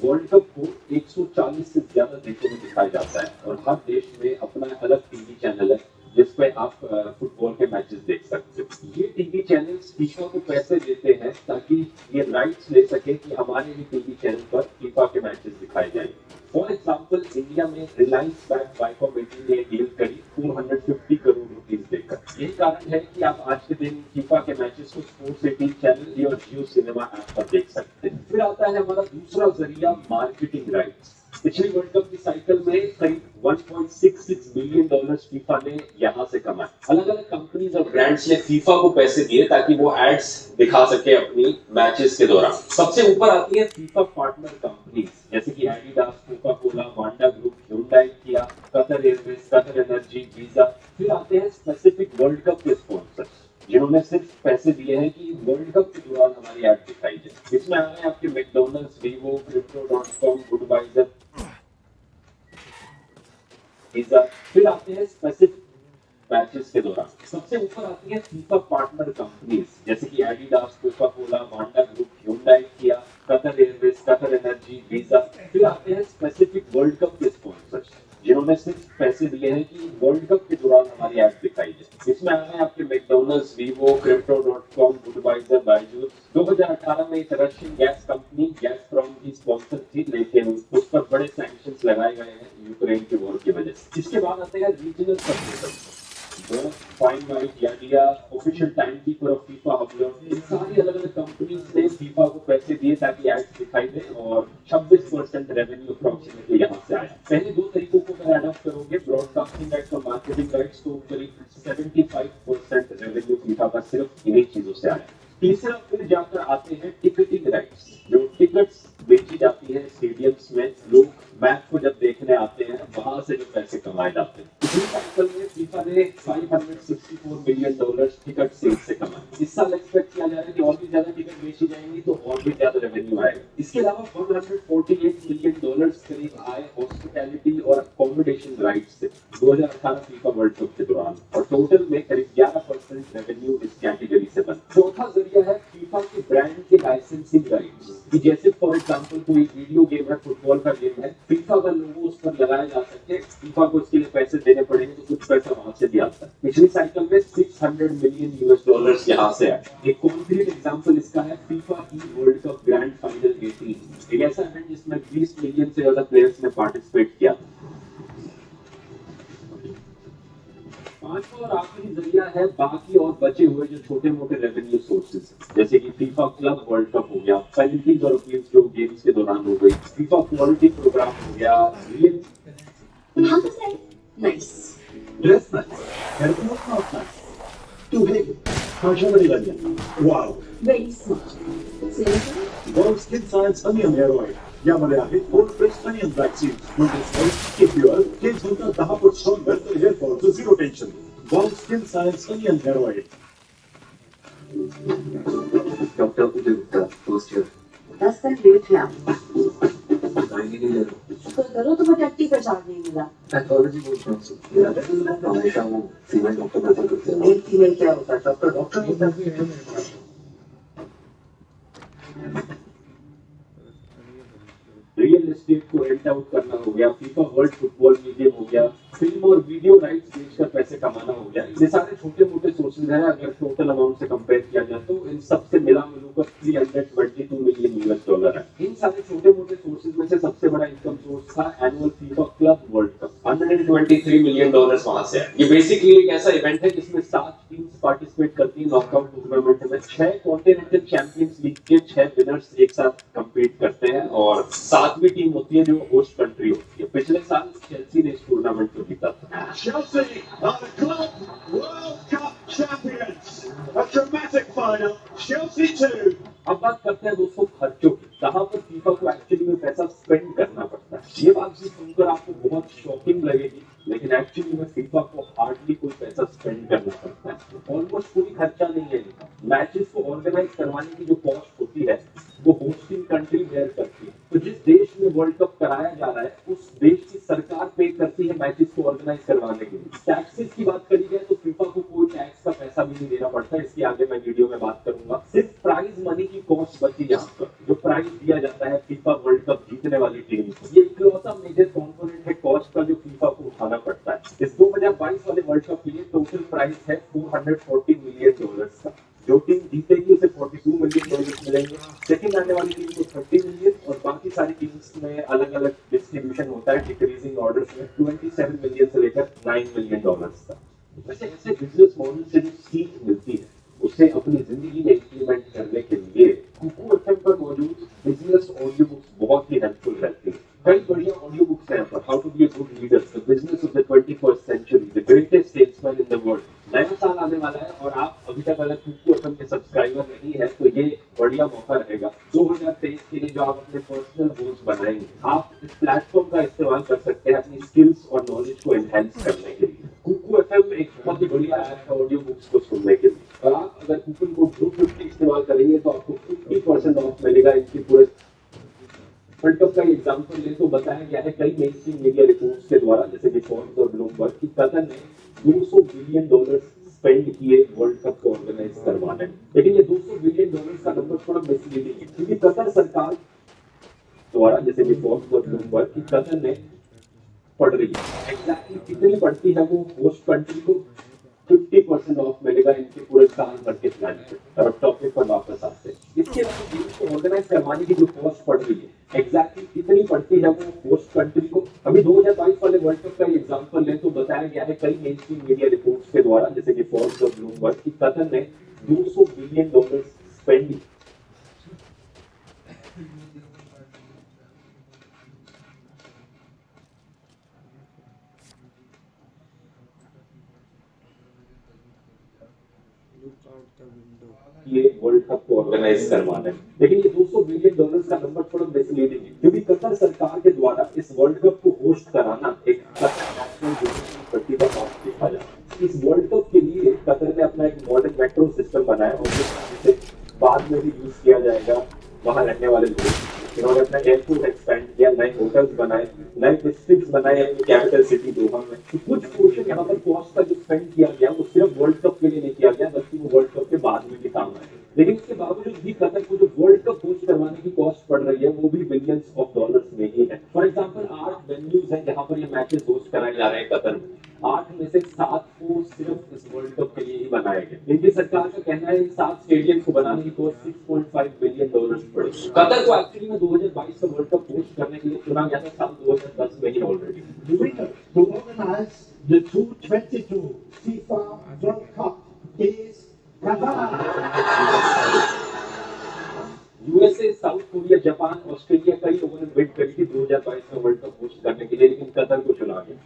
वर्ल्ड कप को 140 से ज्यादा देशों में दिखाया जाता है और हर देश में अपना अलग टीवी चैनल है जिसपे आप फुटबॉल के मैचेस देख सकते हो। ये टीवी चैनल्स फीफा को पैसे देते हैं ताकि ये राइट्स ले सके कि हमारे भी टीवी चैनल पर फीफा के मैचेस दिखाए जाएंगे। फॉर एग्जाम्पल, इंडिया में रिलायंस बैंक बाइकॉम ने डील करी 450 करोड़ रुपीज देकर। यही कारण है कि आप आज के दिन फीफा के मैचेस को स्पोर्ट्स 18 चैनल और जियो सिनेमा ऐप पर देख सकते हैं। फिर आता है हमारा दूसरा जरिया मार्केटिंग राइट्स। पिछली वर्ल्ड कप की साइकिल में करीब $1.66 बिलियन फीफा ने यहाँ से कमाए। अलग अलग कंपनीज और ब्रांड्स ने फीफा को पैसे दिए ताकि वो एड्स दिखा सके अपनी मैचेस के दौरान। सबसे ऊपर आती है फीफा पार्टनर कंपनीज, जैसे कि Adidas, Coca Cola, Wanda Group, Hyundai, Kia, Qatar Airways, Qatar Energy, Visa. फिर आते हैं स्पेसिफिक वर्ल्ड कप के स्पॉन्सर्स, जिन्होंने सिर्फ पैसे दिए हैं कि वर्ल्ड कप के दौरान हमारी एड दिखाई जाए। इसमें आ रहे हैं आपके मैकडॉनल्ड्स, वीवो, क्रिप्टो.com, गुडवाइजर, पिज्जा। फिर आते हैं स्पेसिफिक मैचेस के दौरान। सबसे ऊपर आती है फीफा पार्टनर कंपनीज, जैसे कि Adidas, Coca Cola, Wanda Group, Hyundai, Kia, Qatar Airways, Qatar Energy, Visa. फिर आते हैं स्पेसिफिक वर्ल्ड कप के स्पॉन्सर्स, जिन्होंने सिर्फ पैसे दिए हैं कि वर्ल्ड कप के दौरान हमारी एड दिखाई जाए। इसमें आ रहे हैं आपके मैकडॉनल्ड्स, वीवो, क्रिप्टो.com, गुडवाइजर, बायजूस। 2018 में एक रशियन गैस कंपनी गैसप्रॉम की स्पॉन्सर थी, लेकिन उस पर बड़े सैंक्शंस लगाए गए हैं यूक्रेन के वॉर की वजह से। इसके बाद आते हैं रीजनल सब्सिडीज, फाइन वाइट, याडिया, official time keeper of FIFA, इन सारी अलग अलग कंपनीज ने फीफा को पैसे दिए ताकि एड्स दिखाई दे और 26% रेवेन्यू अप्रॉक्सीमेटली यहाँ से आया। पहले 2 तरीकों को अगर एडॉप्ट करोगे, ब्रॉडकास्टिंग राइट्स और मार्केटिंग राइट्स, तो करीब 75% रेवेन्यू फीफा का सिर्फ इन्हीं चीजों से आया। तीसरा फिर जाकर आते हैं टिकटिंग राइट्स, जो टिकट्स बेची जाती है स्टेडियम्स में, लोग मैच को जब देखने आते हैं वहां से जो पैसे कमाए जाते हैं। पिछले साइकिल में फीफा ने $564 मिलियन टिकट सेल्स से कमाए। इस साल एक्सपेक्ट किया जा रहा है कि और भी ज्यादा टिकट बेची जाएंगी तो और भी ज्यादा रेवेन्यू आएगा। इसके अलावा $148 मिलियन करीब आए हॉस्पिटैलिटी और अकोमोडेशन राइट्स से 2018 फीफा वर्ल्ड कप के दौरान, और टोटल में करीब 11% रेवेन्यू इस कैटेगरी से बना। चौथा जरिया है फीफा के ब्रांड के लाइसेंसिंग राइट्स, कि जैसे फॉर एग्जांपल कोई वीडियो गेम है, फुटबॉल का गेम है, फीफा का लोगो उस पर लगाया जा सके, फीफा को इसके लिए पैसे देने पड़ेंगे तो कुछ पैसा वहां से भी आता है। पिछली साइकिल में $600 मिलियन यहाँ से आए। एक कॉन्क्रीट एग्जांपल इसका है फीफा ई वर्ल्ड कप ग्रैंड फाइनल 18, एक ऐसा इवेंट जिसमें 20 मिलियन से ज्यादा प्लेयर्स ने पार्टिसिपेट किया। पांचवा और आखिरी जरिया है बाकी और बचे हुए जो छोटे मोटे रेवेन्यू सोर्सेज, जैसे कि फीफा क्लब वर्ल्ड कप हो गया, पेनल्टीज और अपील्स जो गेम्स के दौरान हो गई, फीफा क्वालिटी प्रोग्राम हो गया, real How to say nice? Dress nice. Haircut not nice. Too big. Functionally onion. Wow. Very smart. Seriously? Wow Skin Science Onion Hair Oil. यामध्ये आहे Cold Pressed Onion Vaccine. म्हणजे keep your kids होता 10% stronger for hair fall, so zero tension. Wow Skin Science Onion Hair Oil. Dr. Udita, first year. That's the great now. 90 year. तो करो तो टट्टी का चार्ज नहीं मिला। पैथोलॉजी बोलते हैं हमेशा वो फीमेल डॉक्टर प्रेफर करते हैं। मेल फीमेल क्या होता है? डॉक्टर होता है। रियल एस्टेट को रेंट आउट करना हो गया, फीफा वर्ल्ड फुटबॉल म्यूजियम हो गया, फिल्म और वीडियो राइट्स बेचकर पैसे कमाना हो गया। ये सारे छोटे मोटे सोर्सेज हैं। अगर टोटल अमाउंट से कंपेयर किया जाए तो इन सबसे मिला मिलकर $322 मिलियन है। इन सारे छोटे मोटे सोर्सेज में से सबसे बड़ा इनकम सोर्स था annual FIFA club world cup, $123 million वहां से है। ये बेसिकली एक ऐसा इवेंट है जिसमें 7 टीम्स पार्टिसिपेट करती हैं नॉकआउट टूर्नामेंट में। 6 कॉन्टिनेंटल चैंपियंस लीग के 6 विनर्स एक साथ कंपीट करते हैं और 7वीं टीम होती है जो होस्ट कंट्री होती है। पिछले साल चेल्सी ने इस टूर्नामेंट को जीता था। Chelsea are the Club World Cup champions. A dramatic final. Chelsea 2. अब बात करते हैं दोस्तों खर्चों की, कहाँ पर फीफा को एक्चुअली में पैसा स्पेंड करना पड़ता है। ये बात भी सुनकर आपको बहुत शॉकिंग लगेगी, लेकिन एक्चुअली में फीफा को हार्डली कोई पैसा स्पेंड करना पड़ता है। ऑलमोस्ट कोई खर्चा नहीं है इनका। मैचेस को ऑर्गेनाइज करवाने की जो कॉस्ट होती है वो होस्टिंग कंट्री बेयर करती है। तो जिस देश में वर्ल्ड कप कराया जा रहा है उस देश की सरकार पे करती है मैचेस को ऑर्गेनाइज करवाने के लिए। टैक्सेस की बात करी जाए तो फीफा को कोई टैक्स का पैसा भी नहीं देना पड़ता है। इसकी आगे मैं वीडियो में बात करूंगा। सिर्फ प्राइज मनी की कॉस्ट बची यहाँ पर, जो प्राइज दिया जाता है फीफा वर्ल्ड कप जीतने वाली टीम को। ये इकलौता मेजर कंपोनेंट है कॉस्ट का जो फीफा को उठाना पड़ता है। इस 2022 वाले वर्ल्ड कप के लिए टोटल प्राइस है $440 मिलियन का। जो टीम जीतेगी उसे $42 मिलियन मिलेंगे, सेकंड आने वाली टीम को $30 मिलियन, और बाकी सारी टीम्स में अलग अलग डिस्ट्रीब्यूशन होता है डिक्रीजिंग ऑर्डर्स में, $27 मिलियन से लेकर $9 मिलियन का। वैसे ऐसे बिजनेस मॉडल से जो सीख मिलती है उसे अपनी जिंदगी में इम्प्लीमेंट करने के लिए कुकू एफएम पर मौजूद बिजनेस ऑडियो बुक्स बहुत ही हेल्पफुल रहती है। कई बढ़िया ऑडियो बुक्स हैं पर how to be a good leader, the business of the 21st century, the greatest salesman in the world. नया साल आने वाला है और आप अभी तक अगर कुकू एफएम के सब्सक्राइबर नहीं है तो ये बढ़िया मौका रहेगा। 2023 के लिए जो आप अपने पर्सनल गोल्स बनाएंगे, आप इस प्लेटफॉर्म का इस्तेमाल कर सकते हैं अपनी स्किल्स और नॉलेज को एनहांस करने के लिए। कुकू एफएम एक बहुत ही बढ़िया ऐप है ऑडियो बुक्स को सुनने के लिए, और आप अगर कूपन कोड GROUP50 इस्तेमाल करेंगे तो आपको 50% ऑफ मिलेगा। इनकी पूरे वर्ल्ड कप का एग्जाम्पल ले तो बताया गया है कई मेन स्ट्रीम मीडिया रिपोर्ट्स के द्वारा, जैसे कि फोर्ब्स और ब्लूमबर्ग, की कतर ने $200 बिलियन स्पेंड किए वर्ल्ड कप को ऑर्गेनाइज करवाने में। लेकिन ये $200 बिलियन का नंबर थोड़ा मिसलीडिंग है, क्योंकि कतर सरकार द्वारा, जैसे कि फोर्ब्स और ब्लूमबर्ग, की कतर ने पड़ रही है एग्जैक्टली कितनी पड़ती है वो होस्ट कंट्री को 50% ऑफ मिलेगा इनके पूरे साल भर के प्लान पे। और अब टॉपिक पर वापस आते हैं। इसके अलावा गेम्स को ऑर्गेनाइज करवाने की जो कॉस्ट पड़ रही है एग्जैक्टली कितनी पड़ती है वो होस्ट कंट्री को। अभी 2022 वाले वर्ल्ड कप का एग्जांपल लें तो बताया गया है कई मेन स्ट्रीम मीडिया रिपोर्ट्स के द्वारा, जैसे कि फोर्ब्स और ब्लूमबर्ग, की कतर ने $200 billion spend Look out the window. कि ये वर्ल्ड कप को ऑर्गेनाइज करवाना है, लेकिन ये $200 बिलियन का नंबर थोड़ा मिसलीडिंग है, क्योंकि कतर सरकार के द्वारा इस वर्ल्ड कप को होस्ट कराना एक कतर नेशनल प्रतिभा का देखा जाता है। इस वर्ल्ड कप के लिए कतर ने अपना एक मॉडर्न मेट्रो सिस्टम बनाया और जिसे बाद में भी यूज किया जाएगा वहां रहने वाले लोग। इन्होंने अपना एयरपोर्ट एक्सपेंड किया, नए होटल्स बनाए, नए डिस्ट्रिक्ट बनाए अपनी कैपिटल सिटी दोहा में। तो कुछ पोर्शन यहाँ पर कॉस्ट का जो स्पेंड किया गया वो सिर्फ वर्ल्ड कप के लिए नहीं किया गया, बल्कि वो वर्ल्ड कप के बाद में भी काम आए। लेकिन इसके बावजूद भी कतर को जो वर्ल्ड कप होस्ट करवाने की कॉस्ट पड़ रही है वो भी बिलियंस ऑफ डॉलर्स में ही है। फॉर एग्जाम्पल 8 वेन्यूज हैं जहाँ पर ये मैचेस होस्ट कराए जा रहे हैं कतर में। 8 में से 7 को सिर्फ इस वर्ल्ड कप के लिए ही बनाए गए। इनकी सरकार का कहना है इन 7 स्टेडियम को बनाने की कॉस्ट $6.5 बिलियन पड़ी। कतर को एक्चुअली में 2022 का वर्ल्ड कप होस्ट करने के लिए चुना गया था साल 2010 में ही already. The winner to organize the 2022 FIFA World Cup is USA, south Korea, Japan, Australia कई लोगों ने बिड करी थी 2022 में वर्ल्ड कप होस्ट करने के लिए, लेकिन कतर को चुना गया।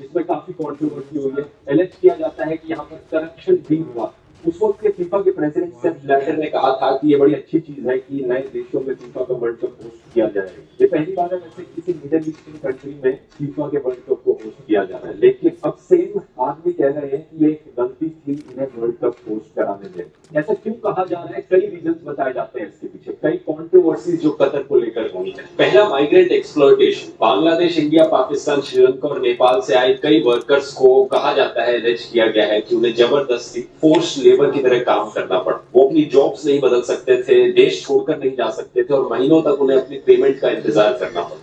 इसमें काफी कंट्रोवर्सी हुई है। एलिज किया जाता है कि यहाँ पर करप्शन भी हुआ। उस वक्त के फीफा के प्रेसिडेंट सेप ब्लैटर ने कहा था कि ये बड़ी अच्छी चीज है कि नए देशों में फीफा का वर्ल्ड कप होस्ट किया जाए। ये पहली बार है वैसे किसी मिडिल ईस्टर्न कंट्री में फीफा के वर्ल्ड कप को होस्ट किया जा रहा है, लेकिन अब सेम आदमी कह रहे हैं कि ये एक गलती थी इन्हें वर्ल्ड कप होस्ट कराने में। ऐसा क्यों कहा जा रहा है? कई रीजंस बताए जाते हैं इसके पीछे, कई कंट्रोवर्सीज जो कतर को लेकर हुई है। पहला, migrant exploitation. Bangladesh, India, Pakistan, Sri Lanka और नेपाल से आए कई वर्कर्स को कहा जाता है, एलिज किया गया है कि उन्हें जबरदस्ती फोर्स्ड लेबर की तरह काम करना पड़ा। वो अपनी जॉब्स नहीं बदल सकते थे, देश छोड़कर नहीं जा सकते थे और महीनों तक उन्हें अपनी पेमेंट का इंतजार करना पड़ा।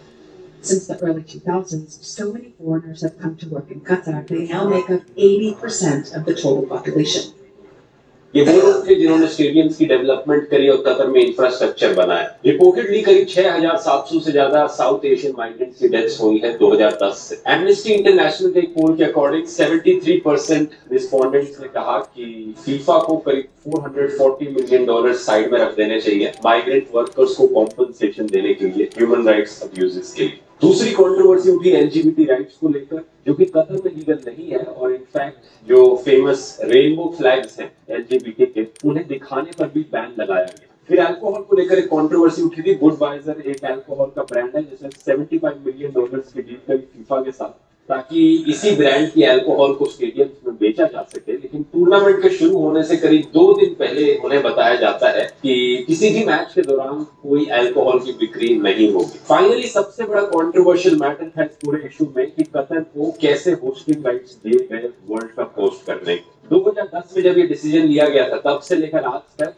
Since the early 2000s, so many foreigners have come to work in Qatar. They now make up 80% of the total population. ये वो लोग थे जिन्होंने स्टेडियम्स की डेवलपमेंट करी और कतर में इंफ्रास्ट्रक्चर बनाया। रिपोर्टेडली करीब 6,700 से ज्यादा साउथ एशियन माइग्रेंट्स की डेथ्स हुई हैं 2010 से। एमनेस्टी इंटरनेशनल के एक पोल के अकॉर्डिंग 73% रिस्पोंडेंट्स ने कहा कि फीफा को करीब $440 मिलियन साइड में रख देने चाहिए माइग्रेंट वर्कर्स को कॉम्पनसेशन देने के लिए ह्यूमन राइट्स अब्यूजेस के लिए। दूसरी कंट्रोवर्सी उठी एलजीबीटी राइट्स को लेकर, जो कि कतर में लीगल नहीं है और इनफैक्ट जो फेमस रेनबो फ्लैग्स हैं एलजीबीटी के, उन्हें दिखाने पर भी बैन लगाया गया। फिर अल्कोहल को लेकर एक कंट्रोवर्सी उठी थी। बुडवाइजर एक अल्कोहल का ब्रांड है जिसने $75 मिलियन की डील करी फीफा के साथ ताकि इसी ब्रांड की अल्कोहल को स्टेडियम्स में बेचा जा सके। लेकिन टूर्नामेंट के शुरू होने से करीब 2 दिन पहले उन्हें बताया जाता है कि किसी भी मैच के दौरान कोई अल्कोहल की बिक्री नहीं होगी। फाइनली सबसे बड़ा कंट्रोवर्शियल मैटर था इस पूरे इशू में कि कतर को कैसे होस्टिंग राइट्स दिए गए वर्ल्ड कप होस्ट करने। 2010 में जब ये डिसीजन लिया गया था तब से लेकर आज तक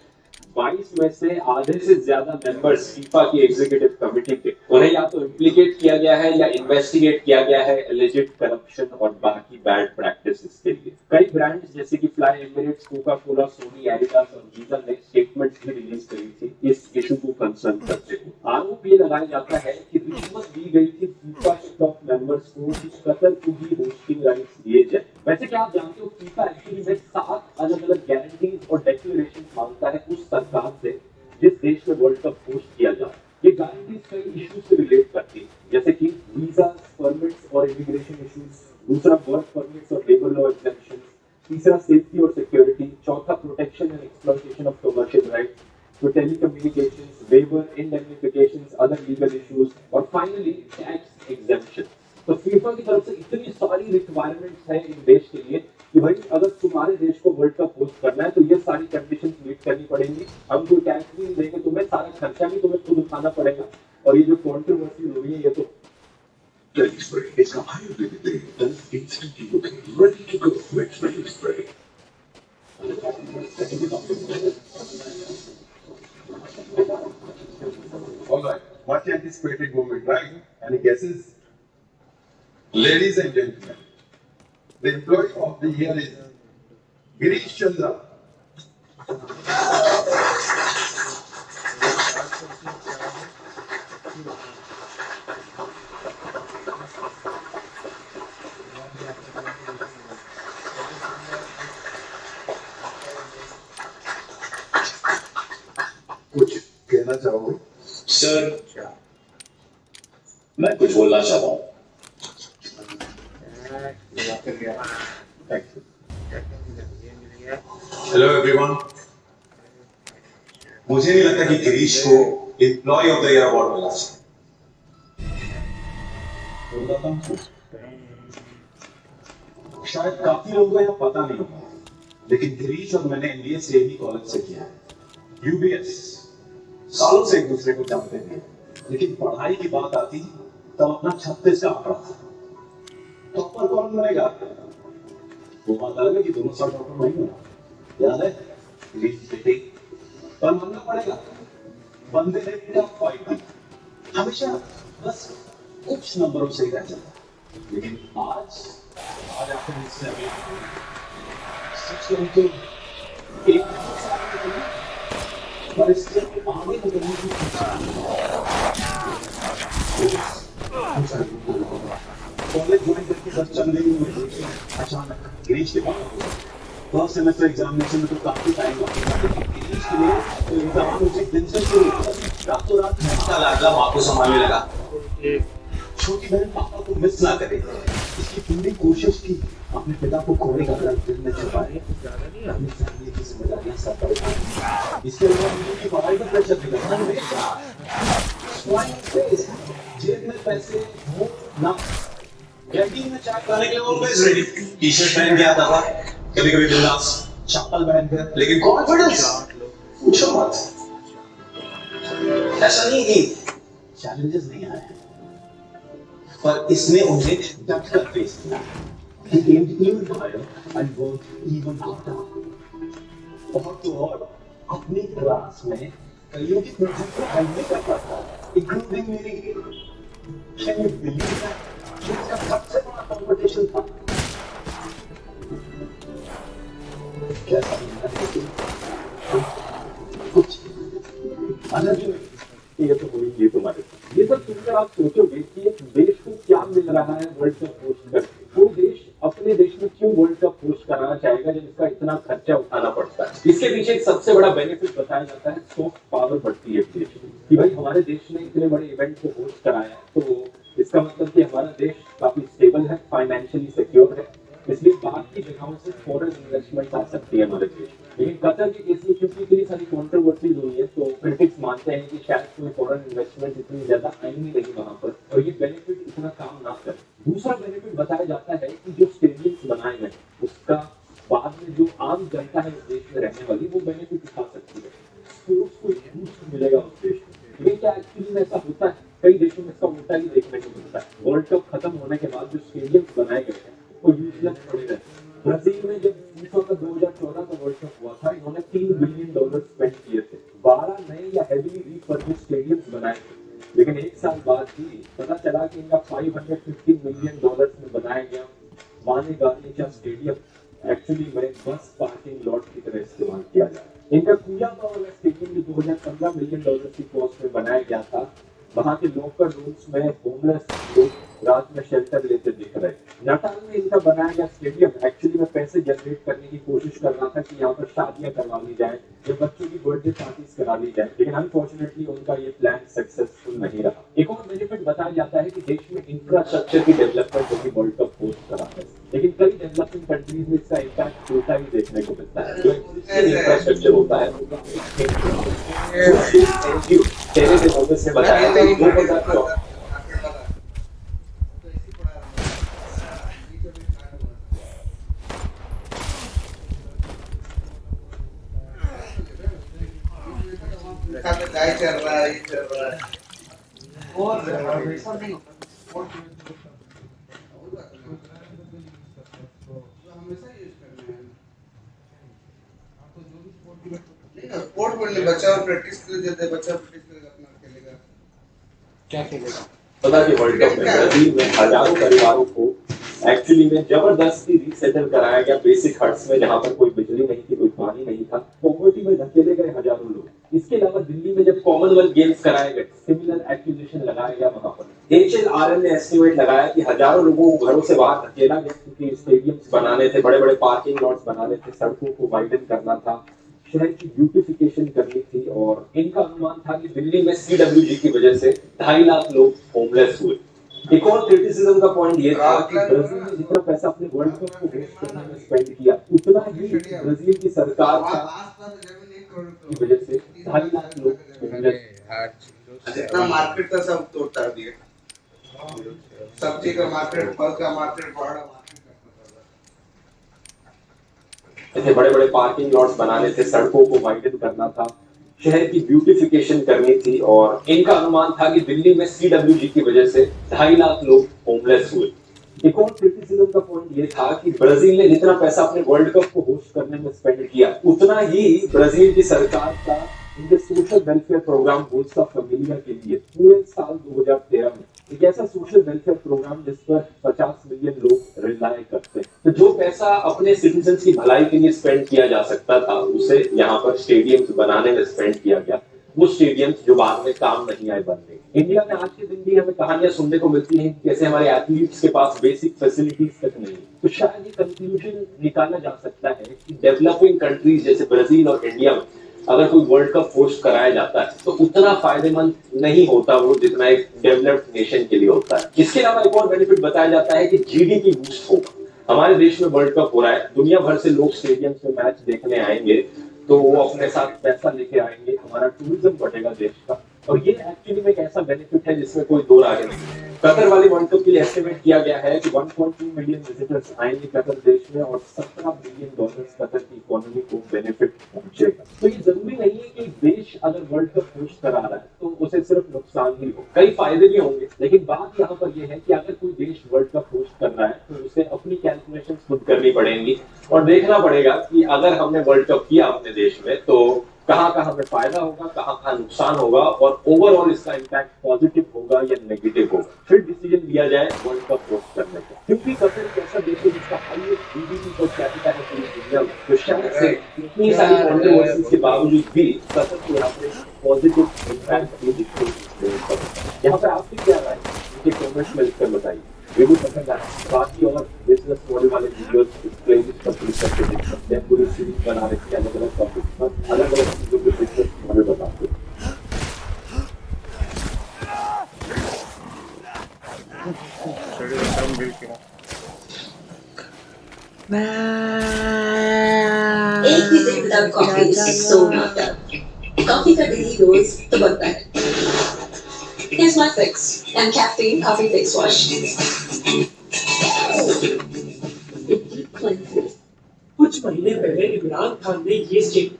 22 में से आधे से ज्यादा मेंबर्स फीफा की एग्जीक्यूटिव कमेटी के, उन्हें या तो इम्प्लीकेट किया गया है या इन्वेस्टिगेट किया गया है एलिजिड करप्शन और बाकी बैड प्रैक्टिसेस के लिए। कई ब्रांड्स जैसे कि Fly Emirates, Coca Cola, Sony, Adidas और वीजा ने स्टेटमेंट्स भी रिलीज करी थी इस इशू को कंसर्न करते हुए। आरोप ये लगाया जाता है कि रिश्वत दी गई थी फीफा के टॉप मेंबर्स को कि कतर को भी होस्टिंग राइट्स दिए जाए। वैसे क्या आप जानते हो फीफा एक्चुअली में 7 अलग-अलग गारंटीज और डेक्लेरेशन मांगता है उस सरकार से जिस देश में वर्ल्ड कप होस्ट किया जाए। ये गारंटीज कई इश्यूज से रिलेट करती है, जैसे कि वीजा, परमिट्स और इमिग्रेशन इश्यूज, दूसरा वर्क परमिट्स और लेबर लॉ एग्जेम्पशंस, तीसरा सेफ्टी और सिक्योरिटी, चौथा protection and exploitation of commercial rights, तो telecommunications, waiver, indemnifications, other legal issues और फाइनली टैक्स एग्जेम्पशन। तो फीफा की तरफ से इतनी सारी रिक्वायरमेंट्स हैं इन देश के लिए कि भाई अगर तुम्हारे देश को वर्ल्ड कप होस्ट करना है तो ये सारी कंडीशंस मीट करनी पड़ेंगी। हम कोई टैक्स भी देंगे तुम्हें, सारा खर्चा भी तुम्हें खुद उठाना पड़ेगा। और ये जो कंट्रोवर्सी हुई है ये तो Ready Spray is a higher limit day than instantly looking ready to go with Ready Spray. All right, much anticipated moment, right? Any guesses? Ladies and gentlemen, the employee of the year is Girish Chandra. कुछ कहना चाहोगे? सर, मैं कुछ बोलना चाहता हूँ। Thank you. Hello everyone. मुझे नहीं लगता कि गिरीश को employ of the year award मिला है। शायद काफी लोगों को यह पता नहीं होगा, लेकिन गिरीश और मैंने एमबीए सेम ही कॉलेज से किया है, यूबीएस। सालों से एक दूसरे को जानते थे, लेकिन पढ़ाई की बात आती तब अपना 36 का आंकड़ा था। टॉपर कौन बनेगा? वो बात अलग है कि दोनों साल टॉपर नहीं बना, याद है? पर मानना पड़ेगा, बंदे ने टफ फाइट की, हमेशा बस कुछ नंबरों से ही रह जाता। लेकिन आज आखिर इससे अभी सच कहूं तो एक पर इससे आगे निकलने की कॉलेज ज्वाइन करके बस चल रही हूँ, अचानक गिरीश के पास फर्स्ट सेमेस्टर एग्जामिनेशन में तो काफी टाइम लगा, गिरीश के लिए तो एग्जाम मुझे दिन से शुरू हुआ, रातों रात का लाडला माँ को संभालने लगा। छोटी बहन पापा को मिस ना करे, इसकी पूरी कोशिश की अपने पिता को खोने का दर्द दिल में छुपाए, अपनी फैमिली की जिम्मेदारियां सर पर उठाए। इसके अलावा मुझे की पढ़ाई का प्रेशर भी लगा, जेब में पैसे हो ना, कैंटीन में चाय खाने के लिए ऑलवेज रेडी, टी शर्ट पहन के आता था, कभी कभी बिंदास चप्पल पहन कर, लेकिन कॉन्फिडेंस पूछो मत। ऐसा नहीं कि चैलेंजेस नहीं आए हैं, पर इसने उन्हें डट कर फेस किया। He aimed even higher and worked even harder. और तो और अपनी क्लास में कईयों की प्रोजेक्ट को हैंडल करता था, including मेरी। Can you believe that? इसका सबसे बड़ा कंपटीशन था। कैसा कुछ अलग ही। ये तो हुई ये तुम्हारे, ये सब सुनकर आप सोचोगे कि एक देश को क्या मिल रहा है वर्ल्ड कप होस्ट करके। वो देश अपने देश में क्यों वर्ल्ड कप होस्ट कराना चाहेगा जब इसका इतना खर्चा उठाना पड़ता है? इसके पीछे एक सबसे बड़ा बेनिफिट बताया जाता है, सॉफ्ट पावर बढ़ती है देश की। भाई हमारे देश ने इतने बड़े इवेंट को होस्ट कराया है, तो इसका मतलब कि हमारा देश काफी स्टेबल है, फाइनेंशियली सिक्योर है, इसलिए बाहर की जगहों से फॉरेन इन्वेस्टमेंट आ सकती है हमारे देश। लेकिन कतर के केस में क्योंकि इतनी सारी कॉन्ट्रोवर्सीज हुई है, तो क्रिटिक्स मानते हैं कि शायद कोई फॉरेन इन्वेस्टमेंट इतनी ज्यादा आएंगी नहीं वहां पर, और ये बेनिफिट इतना काम ना करे। दूसरा बेनिफिट बताया जाता है कि जो स्टेडियम्स बनाए गए उसका बाद में जो आम जनता है उस देश में रहने वाली, वो बेनिफिट उठा सकती है, स्पोर्ट्स को एक बूस्ट मिलेगा उस देश में। लेकिन क्या एक्चुअली में ऐसा होता है? कई देशों में इसका उल्टा ही देखने को मिलता है। वर्ल्ड कप खत्म होने के बाद जो स्टेडियम्स बनाए गए हैं वो यूजलेस पड़े रहते। ब्राजील में जब फीफा का 2014 का वर्ल्ड कप हुआ था, इन्होंने $3 बिलियन स्पेंड किए थे, 12 नए या हेवीली रिफर्बिश्ड स्टेडियम्स बनाए थे। लेकिन एक साल बाद ही पता चला कि इनका $550 मिलियन में बनाया गया माने गार्निचा स्टेडियम एक्चुअली में बस पार्किंग लॉट की तरह इस्तेमाल किया जाए। इनका कुयाबा वाला स्टेडियम जो $2015 मिलियन की कॉस्ट में बनाया गया था, वहां के लोकल रूम्स में होमलेस लोग रात में शेल्टर लेते दिख रहे। नाटाल में इनका बनाया गया स्टेडियम एक्चुअली में पैसे जनरेट करने की कोशिश कर रहा था कि यहाँ पर शादियां करवा ली जाए या बच्चों की बर्थडे पार्टीज करा ली जाए, लेकिन अनफॉर्चुनेटली उनका ये प्लान सक्सेसफुल नहीं रहा। एक और बेनिफिट बताया जाता है कि देश में इंफ्रास्ट्रक्चर की डेवलपमेंट होगी वर्ल्ड कप होस्ट करा है, लेकिन कई डेवलपिंग कंट्रीज में इसका इम्पैक्ट होता ही देखने को मिलता है। जो इंफ्रास्ट्रक्चर होता है से बताया गाय चल रहा है, ये चल रहा है और ऐसा नहीं हमेशा यूज करना है। नहीं ना स्पोर्ट बोलने बच्चा प्रैक्टिस के लिए देते हैं, बच्चा प्रैक्टिस करेगा अपना खेलेगा, क्या खेलेगा। पता कि वर्ल्ड कप में ब्राजील में हजारों परिवारों को एक्चुअली में जबरदस्ती रीसेटल कराया गया बेसिक हट्स में, जहां पर कोई बिजली नहीं थी, कोई पानी नहीं था, पॉवर्टी में धकेले गए हजारों लोग। इसके अलावा दिल्ली में जब कॉमनवेल्थ गेम्स कराए गए, सिमिलर एक्यूजेशन लगाया गया वहां पर। HLRN ने एस्टिमेट लगाया कि हजारों लोगों को घरों से बाहर धकेला गया क्योंकि स्टेडियम्स बनाने थे, बड़े बड़े पार्किंग लॉट्स बनाने थे, सड़कों को वाइडन करना था, शहर की ब्यूटिफिकेशन करनी थी, और इनका अनुमान था कि दिल्ली में CWG की वजह से 2.5 लाख लोग होमलेस हुए। एक और क्रिटिसिज्म का पॉइंट ये था कि ब्राजील ने जितना पैसा अपने वर्ल्ड कप को होस्ट करने में स्पेंड किया, उतना ही ब्राजील की सरकार की वजह से 2.5 लाख लोग जितना मार्केट था सब तोड़ता दिया। सब्जी का मार्केट, फल का मार्केट, बड़ा मार्केट। ऐसे बड़े बड़े पार्किंग लॉट्स बनाने थे, सड़कों को वाइडन करना था, शहर की ब्यूटिफिकेशन करनी थी, और इनका अनुमान था कि दिल्ली में CWG की वजह से 2.5 लाख लोग होमलेस हुए। एक और क्रिटिसिज्म का पॉइंट ये था कि ब्राजील ने जितना पैसा अपने वर्ल्ड कप को होस्ट करने में स्पेंड किया, उतना ही ब्राजील की सरकार का इनके सोशल वेलफेयर प्रोग्राम बोल्सा फैमिलिया के लिए पूरे साल 2013 में एक ऐसा सोशल वेलफेयर प्रोग्राम जिस पर 50 मिलियन लोग रिलाय करते हैं। तो जो पैसा अपने सिटीजन्स की भलाई के लिए स्पेंड किया जा सकता था, उसे यहाँ पर स्टेडियम्स बनाने में स्पेंड किया गया। वो स्टेडियम्स जो बाद में काम नहीं आए बनने। इंडिया में आज के दिन भी हमें कहानियां सुनने को मिलती हैं कैसे हमारे एथलीट्स के पास बेसिक फैसिलिटीज तक नहीं। तो शायद ये कंक्लूजन निकाला जा सकता है कि डेवलपिंग कंट्रीज जैसे ब्राजील और इंडिया में अगर कोई वर्ल्ड कप होस्ट कराया जाता है तो उतना फायदेमंद नहीं होता वो जितना एक डेवलप्ड नेशन के लिए होता है। इसके अलावा एक और बेनिफिट बताया जाता है कि GDP बूस्ट होगा। हमारे देश में वर्ल्ड कप हो रहा है, दुनिया भर से लोग स्टेडियम्स में मैच देखने आएंगे, तो वो अपने साथ पैसा लेके आएंगे, हमारा टूरिज्म बढ़ेगा देश का, और ये एक्चुअली में एक ऐसा बेनिफिट है जिसमें कोई दो राय नहीं। कतर वाले वर्ल्ड कप के लिए एस्टिमेट किया गया है कि 1.2 मिलियन विजिटर्स आएंगे कतर देश में, और $17 बिलियन कतर की इकोनॉमी को बेनिफिट पहुंचेगा। तो ये जरूरी नहीं है कि देश अगर वर्ल्ड कप होस्ट करा रहा है तो उसे सिर्फ नुकसान ही हो, कई फायदे भी होंगे। लेकिन बात यहाँ पर यह है कि अगर कोई देश वर्ल्ड कप होस्ट कर रहा है तो उसे अपनी कैलकुलेशन खुद करनी पड़ेंगी और देखना पड़ेगा कि अगर हमने वर्ल्ड कप किया अपने देश में तो कहाँ कहाँ हमें फायदा होगा, कहाँ कहाँ नुकसान होगा, और ओवरऑल इसका इम्पैक्ट पॉजिटिव होगा या नेगेटिव होगा, फिर डिसीजन लिया जाए वर्ल्ड कप होस्ट करने का। क्योंकि कतर एक ऐसा देश है जिसका हाईएस्ट GDP पर कैपिटा है पूरी दुनिया में, तो शायद से इतनी सारी कंट्रोवर्सीज के बावजूद भी कतर को यहाँ पर पॉजिटिव इम्पैक्ट भी दिखते हैं। यहाँ पर आपकी क्या राय है, मुझे कमेंट्स में लिखकर बताइए। वीडियो पसंद आए बाकी और बिजनेस मॉडल वाले वीडियोस प्लेलिस्ट पर क्लिक करके देख सकते हैं। पूरी सीरीज बना रखी है अलग अलग टॉपिक पर, अलग अलग चीजों के बिजनेस मॉडल बताते हैं। एक भी दिन without coffee is so not done. Coffee का डेली डोज तो बनता है। Here's my fix and caffeine coffee face wash. कुछ महीने पहले इमरान खान ने ये स्टेटमेंट,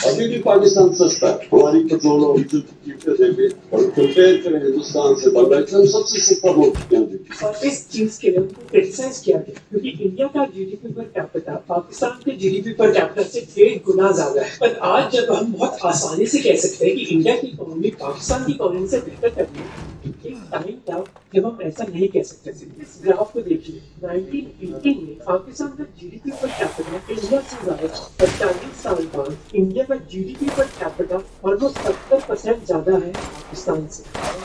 अभी भी पाकिस्तान सस्ता है, हमारी पेट्रोल और डीजल की कीमतें देंगे और कंपेयर करें हिंदुस्तान से तो सबसे सस्ता बोल चुके हैं। और इस चीज के लिए उनको क्रिटिसाइज किया गया क्योंकि इंडिया का GDP पर कैपिटा पाकिस्तान के GDP पर कैपिटा से 1.5 गुना ज्यादा है। पर आज जब हम बहुत आसानी से कह सकते हैं कि इंडिया की इकोनॉमी पाकिस्तान की इकोनॉमी से बेहतर करनी है, एक टाइम था जब हम ऐसा नहीं कह सकते थे। इस ग्राफ को देखिए, 1980 में पाकिस्तान का GDP पर कैपिटा इंडिया से ज्यादा था, और 40 साल बाद इंडिया का GDP पर कैपिटा ऑलमोस्ट 70% ज्यादा है पाकिस्तान से।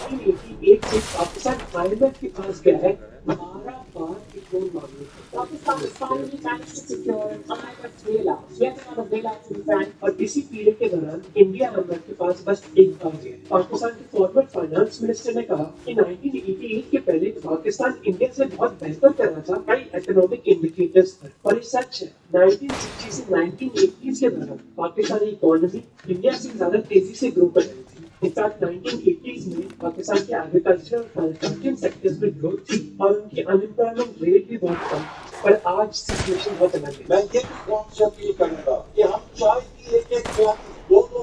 1988 से पाकिस्तान IMF के पास गया है 12 बार लोन मांगने। Pakistan finally managed to secure IMF bailout, yet another bailout to the bank, और इसी पीरियड के दौरान इंडिया IMF के पास बस एक बार गया। पाकिस्तान के फॉर्मर फाइनेंस मिनिस्टर ने कहा कि 1988 के पहले पाकिस्तान इंडिया से बहुत बेहतर कर रहा था कई इकोनॉमिक इंडिकेटर्स पर, और ये सच है। 1960 से 1980 के दौरान पाकिस्तानी इकोनॉमी इंडिया से ज्यादा तेजी से ग्रो कर रही थी। इनफैक्ट 1980s में पाकिस्तान के एग्रीकल्चर और मैन्युफैक्चरिंग सेक्टर्स में ग्रोथ थी और उनकी अनएम्प्लॉयमेंट रेट भी बहुत कम, पर आज सिचुएशन बहुत अलग है। मैं ये कॉन्सेप्ट ये करूंगा कि हम चाय की एक दो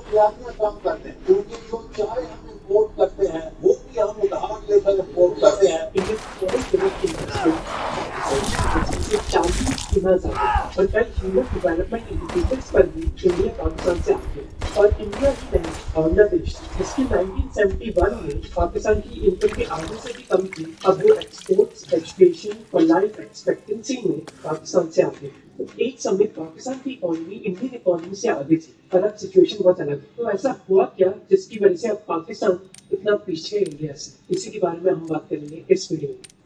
प्रयातियां कम करते हैं, क्योंकि जो चाय हम इम्पोर्ट करते हैं वो भी हम उधार लेकर इम्पोर्ट करते हैं। और कई ह्यूमन डेवलपमेंट इंडिकेटर्स पर भी इंडिया पाकिस्तान से आगे है। और इंडिया ही नहीं, बांग्लादेश जिसकी 1971 में पाकिस्तान की इनकम के आधे से भी कम थी, अब वो एक्सपोर्ट्स, एजुकेशन और लाइफ एक्सपेक्टेंसी में पाकिस्तान से आगे है। तो एक समय पाकिस्तान की इकोनॉमी इंडियन इकोनॉमी से आगे थी, पर अब सिचुएशन बहुत अलग है। तो ऐसा हुआ क्या जिसकी वजह से अब पाकिस्तान इतना पीछे है इंडिया से? इसी के बारे में हम बात करेंगे इस वीडियो में।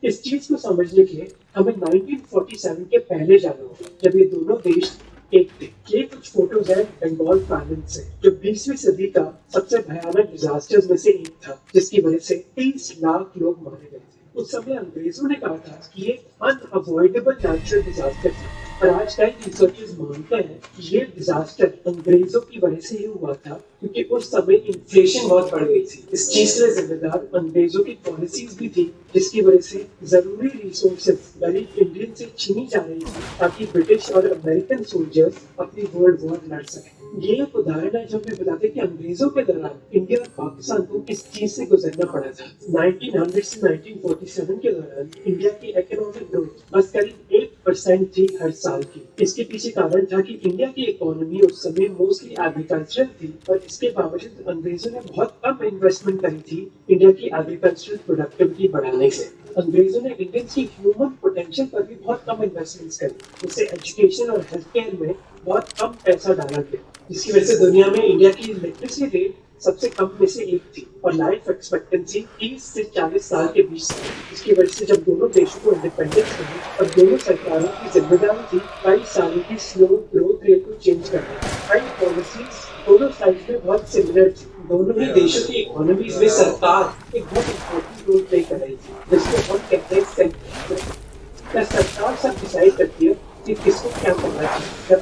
इस चीज को समझने के लिए हमें 1947 के पहले जाना होगा, जब ये दोनों देश एक थे। ये कुछ फोटोज है बंगाल प्रोविंस से, जो 20वीं सदी का सबसे भयानक डिजास्टर्स में से एक था, जिसकी वजह से 30 लाख लोग मारे गए थे। उस समय अंग्रेजों ने कहा था कि ये अनअवॉइडेबल नेचुरल डिजास्टर था, और आज कई रिसर्चर्स मानते हैं कि ये डिजास्टर अंग्रेजों की वजह से ही हुआ था, क्योंकि उस समय इन्फ्लेशन बहुत बढ़ गई थी। इस चीज के लिए जिम्मेदार अंग्रेजों की पॉलिसीज भी थी, जिसकी वजह से जरूरी रिसोर्सेज गरीब इंडियन से छीनी जा रही थी, ताकि ब्रिटिश और अमेरिकन सोल्जर्स अपनी वर्ल्ड वॉर लड़ सकें। ये एक उदाहरण है जो हमें बताते हैं कि अंग्रेजों के दौरान इंडिया और पाकिस्तान को किस चीज से गुजरना पड़ा था। 1900 से 1947 के दौरान इंडिया की इकोनॉमिक ग्रोथ बस करीब 1% थी हर साल की। इसके पीछे कारण था कि इंडिया की इकोनॉमी उस समय मोस्टली एग्रीकल्चरल थी, और इसके बावजूद अंग्रेजों ने बहुत कम इन्वेस्टमेंट करी थी इंडिया की एग्रीकल्चरल प्रोडक्टिविटी बढ़ाने से। अंग्रेजों ने इंडियन की ह्यूमन पोटेंशियल पर भी बहुत कम इन्वेस्टमेंट्स करी, जिससे एजुकेशन और हेल्थ केयर में बहुत कम पैसा डाला गया, जिसकी वजह से दुनिया में इंडिया की लिटरेसी रेट सबसे कम में से एक थी, और लाइफ एक्सपेक्टेंसी 30 से 40 साल के बीच थी। इसकी वजह से जब दोनों देशों को इंडिपेंडेंस मिली, और दोनों सरकारों की जिम्मेदारी थी कई सालों की स्लो ग्रोथ रेट को चेंज करना। कई पॉलिसीज दोनों साइड में बहुत सिमिलर थी। दोनों ही देशों की इकोनॉमीज में सरकार एक बहुत इम्पोर्टेंट रोल प्ले कर रही थी, जिसको हम कहते हैं सेंट्रल। सरकार सब डिसाइड करती है कि किसको क्या करना चाहिए,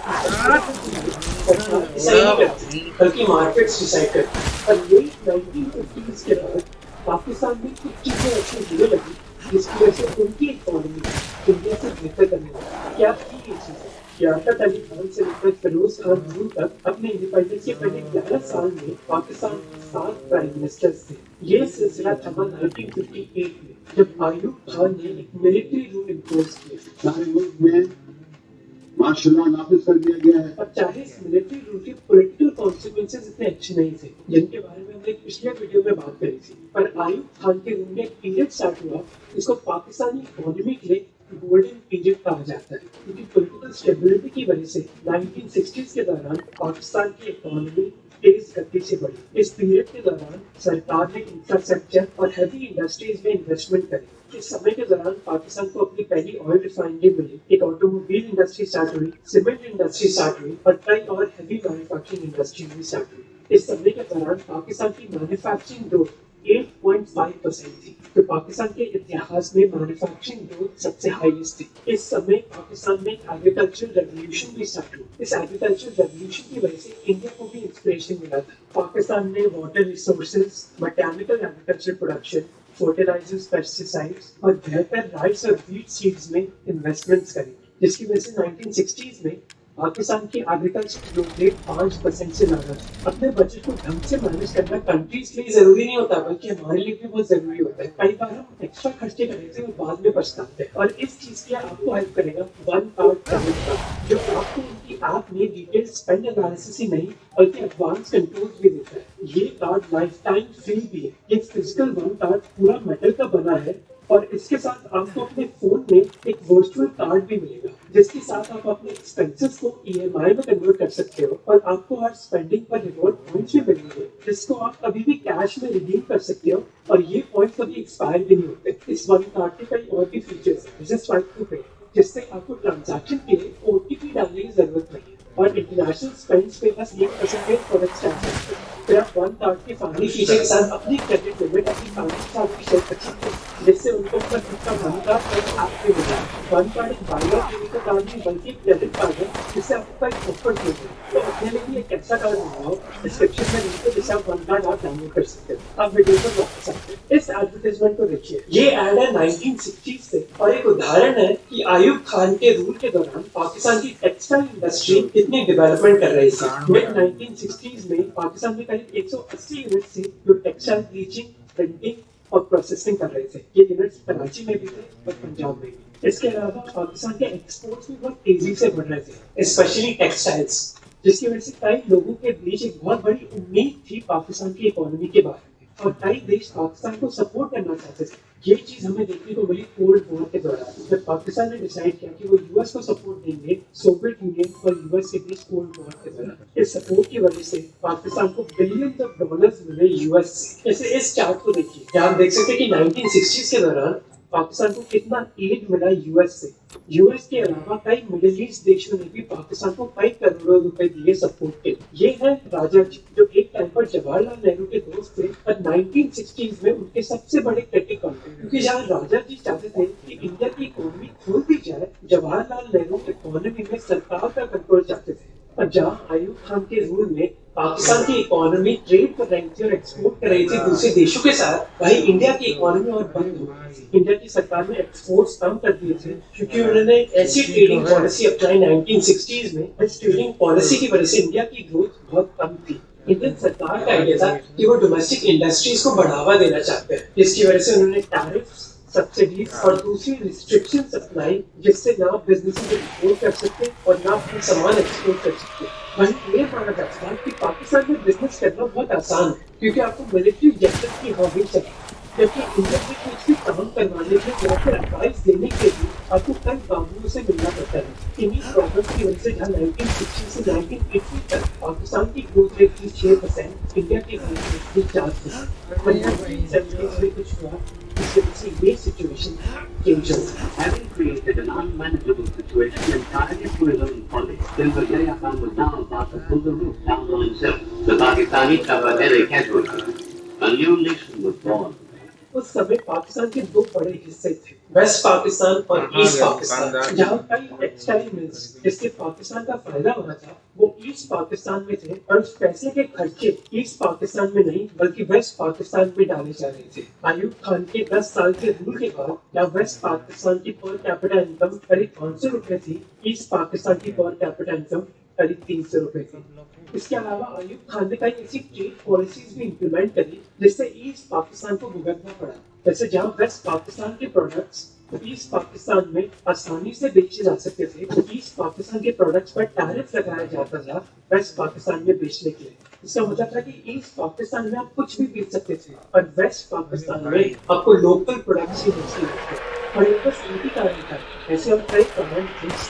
बल्कि मार्केट्स डिसाइड करती है। और यही 1950s के बाद पाकिस्तान में कुछ चीजें ऐसी होने लगी, जिसकी वजह से उनकी इकोनॉमी इंडिया से बेहतर करने लगी। क्या थी ये चीजें? लियाकत अली खान से लेकर फिरोज खान जून तक अपने इंडिपेंडेंस के पहले 11 साल में पाकिस्तान के 7 प्राइम मिनिस्टर्स थे। ये सिलसिला थमा 1958 में, जब आयूब खान ने एक मिलिट्री रूल इम्पोज किया। में मार्शल लॉ नाफिज कर दिया गया है। और चाहे इस मिलिट्री रूल के पॉलिटिकल कॉन्सिक्वेंसेस इतने अच्छे नहीं थे, जिनके बारे में हमने पिछले वीडियो में बात करी थी, पर आयूब खान के रूल में एक पीरियड स्टार्ट हुआ, जिसको पाकिस्तानी इकोनॉमी के लिए गोल्डन पीरियड कहा जाता है, क्योंकि पॉलिटिकल स्टेबिलिटी की वजह से 1960s के दौरान पाकिस्तान की इकोनॉमी तेज गति से बढ़ी। इस पीरियड के दौरान सरकार ने इंफ्रास्ट्रक्चर और हैवी इंडस्ट्रीज में इन्वेस्टमेंट करी। इस समय के दौरान पाकिस्तान को अपनी पहली ऑयल रिफाइनरी मिली, एक ऑटोमोबाइल इंडस्ट्री स्टार्ट हुई, सीमेंट इंडस्ट्री स्टार्ट हुई, और कई और हैवी मैन्युफैक्चरिंग इंडस्ट्रीज भी स्टार्ट हुई। इस समय के दौरान पाकिस्तान की मैन्युफैक्चरिंग ग्रोथ 8.5% थी, तो पाकिस्तान के इतिहास में मैन्युफैक्चरिंग ग्रोथ सबसे हाईएस्ट थी। इस समय पाकिस्तान में एग्रीकल्चरल रेवोल्यूशन भी स्टार्ट हुआ। इस एग्रीकल्चरल रेवोल्यूशन की वजह से इंडिया को भी इंस्पिरेशन मिला था। पाकिस्तान ने water resources, mechanical agriculture production, fertilizers, pesticides और बेहतर राइस और व्हीट सीड्स में इन्वेस्टमेंट्स करी, जिसकी वजह से 1960s में पाकिस्तान की एग्रीकल्चर ग्रोथ रेट 5% से ज्यादा था। अपने बजट को ढंग से मैनेज करना कंट्रीज के लिए जरूरी नहीं होता, बल्कि हमारे लिए भी बहुत जरूरी होता है। कई बार हम एक्स्ट्रा खर्चे कर लेते हैं और बाद में पछताते हैं, और इस चीज के लिए आपको हेल्प करेगा वन कार्ड, जो आपको उनकी ऐप में डिटेल स्पेंड एनालिसिस ही नहीं बल्कि एडवांस कंट्रोल्स भी देता है। ये कार्ड लाइफ टाइम फ्री भी है। ये फिजिकल वन कार्ड पूरा मेटल का बना है, और इसके साथ आपको अपने फोन में एक वर्चुअल कार्ड भी मिलेगा, जिसके साथ आप अपने एक्सपेंसेस को EMI में कन्वर्ट कर सकते हो, और आपको हर स्पेंडिंग पर रिवॉर्ड पॉइंट्स भी मिलेंगे, जिसको आप कभी भी कैश में रिडीम कर सकते हो, और ये पॉइंट्स कभी एक्सपायर भी नहीं होते। इस वन कार्ड के कई और भी फीचर्स हैं, जैसे स्वाइप टू पे, जिससे आपको ट्रांजैक्शन के लिए OTP डालने की जरूरत नहीं है, और इंटरनेशनल स्पेंड्स पे बस 1% प्रोडक्ट्स डाल सकते हैं। फिर आप वन कार्ड के फैमिली फीचर के साथ अपनी क्रेडिट लिमिट अपनी फैमिली के साथ भी शेयर कर सकते हैं, जिससे उनको अपना खुद का वन कार्ड और ऐप पे मिला। वन कार्ड एक बाय और क्रेडिट का कार्ड नहीं बल्कि क्रेडिट कार्ड है, जिससे आपको एक ऑफर मिलता है। तो अपने लिए भी एक ऐसा कार्ड मंगाओ, डिस्क्रिप्शन में लिंक है, जिससे आप वन कार्ड आप डाउनलोड कर सकते हैं। आप वीडियो पर वापस आते हैं, इस एडवर्टाइजमेंट को देखिए। ये एड है 1960s से, और एक उदाहरण है कि आयूब खान के रूल के दौरान पाकिस्तान की टेक्सटाइल इंडस्ट्री कितनी डेवलपमेंट कर रही थी। मिड 1960s में पाकिस्तान में करीब 180 यूनिट थे जो टेक्सटाइल ब्लीचिंग, प्रिंटिंग और प्रोसेसिंग कर रहे थे। ये यूनिट्स कराची में भी थे और पंजाब में भी। इसके अलावा पाकिस्तान के एक्सपोर्ट्स भी बहुत तेजी से बढ़ रहे थे, स्पेशली टेक्सटाइल्स, जिसकी वजह से कई लोगों के बीच एक बहुत बड़ी उम्मीद थी पाकिस्तान की इकोनॉमी के बारे में, और कई देश पाकिस्तान को सपोर्ट करना चाहते थे। ये चीज हमें देखने को मिली कोल्ड वॉर के दौरान, जब पाकिस्तान ने डिसाइड किया कि वो यूएस को सपोर्ट देंगे सोवियत यूनियन और यूएस के बीच कोल्ड वॉर के दौरान। इस सपोर्ट की वजह से पाकिस्तान को बिलियंस ऑफ डॉलर्स मिले यूएस से। जैसे इस चार्ट को देखिए, जहाँ आप देख सकते हैं कि 1960s के दौरान पाकिस्तान को कितना एड मिला यूएस से। यूएस के अलावा कई मिडिल ईस्ट देशों ने भी पाकिस्तान को कई करोड़ों रुपए दिए सपोर्ट के। ये है राजा जी, जो एक टाइम पर जवाहरलाल नेहरू के दोस्त थे और 1960s में उनके सबसे बड़े क्रिटिक थे, क्योंकि जहाँ राजा जी चाहते थे कि इंडिया की इकोनॉमी खोल दी जाए, जवाहरलाल नेहरू इकोनॉमी में सरकार का कंट्रोल चाहते थे। और जहाँ आयूब खान के रूल में पाकिस्तान की इकोनॉमी ट्रेड कर रही थी और एक्सपोर्ट कर रही थी दूसरे देशों के साथ, वही इंडिया की इकोनॉमी और बंद हो गई थी। इंडिया की सरकार ने एक्सपोर्ट्स कम कर दिए थे क्योंकि उन्होंने ऐसी ट्रेडिंग पॉलिसी अपनाई 1960s में। इस ट्रेडिंग पॉलिसी की वजह से इंडिया की ग्रोथ बहुत कम थी। इंडियन सरकार का आइडिया था कि वो डोमेस्टिक इंडस्ट्रीज को बढ़ावा देना चाहते हैं, जिसकी वजह से उन्होंने टैरिफ्स, सब्सिडीज और दूसरी रिस्ट्रिक्शंस अपनाई, जिससे ना बिजनेसेस एक्सपोर्ट कर सकते और ना अपने सामान एक्सपोर्ट कर सकते। वहीं ये माना जाता है कि पाकिस्तान में बिजनेस करना बहुत आसान है क्योंकि आपको मिलिट्री जेटल की हॉबी चाहिए, जबकि इंडिया में कुछ भी काम करवाने के या फिर एडवाइस देने के लिए आपको कई कानूनों से मिलना पड़ता है। इन्हीं प्रॉब्लम की वजह से जहाँ 1960 से 1980 तक पाकिस्तान की ग्रोथ रेट थी 6%, इंडिया की ग्रोथ रेट थी 4%। और 1970s में कुछ हुआ जिससे ये सिचुएशन चेंज हो गई। Having created an unmanageable situation entirely through his own folly, Silver Yahya Khan was now about to pull the roof down on himself. The Pakistani Tabadere casualty. A new nation was born. उस समय पाकिस्तान के दो बड़े हिस्से थे, वेस्ट पाकिस्तान और ईस्ट पाकिस्तान। जहाँ कई टेक्सटाइल मिल्स जिससे पाकिस्तान का फायदा होना था वो ईस्ट पाकिस्तान में थे, और उस पैसे के खर्चे ईस्ट पाकिस्तान में नहीं बल्कि वेस्ट पाकिस्तान में डाले जा रहे थे। आयूब खान के 10 साल के रूल के बाद जहाँ वेस्ट पाकिस्तान की पर कैपिटा इनकम करीब 500 रुपए थी, ईस्ट पाकिस्तान की पर कैपिटा इनकम करीब 300 रुपए थी। इसके अलावा आयूब खान ने कई ऐसी ट्रेड पॉलिसीज भी इम्प्लीमेंट करी जिससे ईस्ट पाकिस्तान को भुगतना पड़ा। जैसे जहाँ वेस्ट पाकिस्तान के प्रोडक्ट्स ईस्ट पाकिस्तान में आसानी से बेचे जा सकते थे, तो ईस्ट पाकिस्तान के प्रोडक्ट्स पर टैरिफ लगाया जाता था वेस्ट पाकिस्तान में बेचने के लिए। इसका मतलब था कि ईस्ट पाकिस्तान में आप कुछ भी बेच सकते थे और वेस्ट पाकिस्तान में आपको लोकल प्रोडक्ट्स ही बेचने थे। और ये बस इनकी कारण था, ऐसे और कई कारण थे।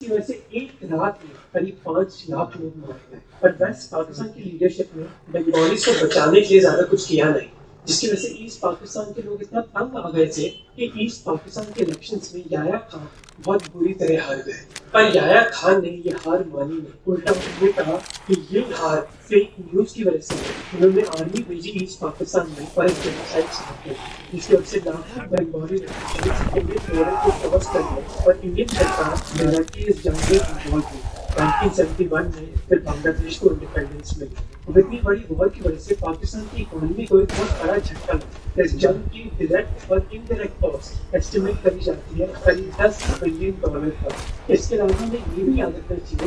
की वजह से एक रात में करीब 5 लाख लोग मारे गए। और वेस्ट पाकिस्तान की लीडरशिप ने बंगालीज को बचाने के लिए ज्यादा कुछ किया नहीं, जिसकी वजह से ईस्ट पाकिस्तान के लोग इतना तंग आ गए थे कि ईस्ट पाकिस्तान के इलेक्शंस में याया खान बहुत बुरी तरह हार गए। पर याया खान ने ये हार मानी नहीं, उल्टा उन्होंने कहा कि ये हार फेक न्यूज की वजह से। उन्होंने आर्मी भेजी ईस्ट पाकिस्तान में और एक जेनोसाइड स्टार्ट किया, जिसकी वजह से बंगाली को क्रॉस कर लिया और इंडियन सरकार मराठी इस जंग में इन्वॉल्व हुई। 1971 में फिर बांग्लादेश को इंडिपेंडेंस मिली। और इतनी बड़ी वॉर की वजह से पाकिस्तान की इकोनॉमी को एक बहुत बड़ा झटका लगा। इस जंग की डायरेक्ट और इनडायरेक्ट कॉस्ट एस्टिमेट करी जाती है करीब $10 बिलियन का। इसके अलावा हमें ये भी याद रखना चाहिए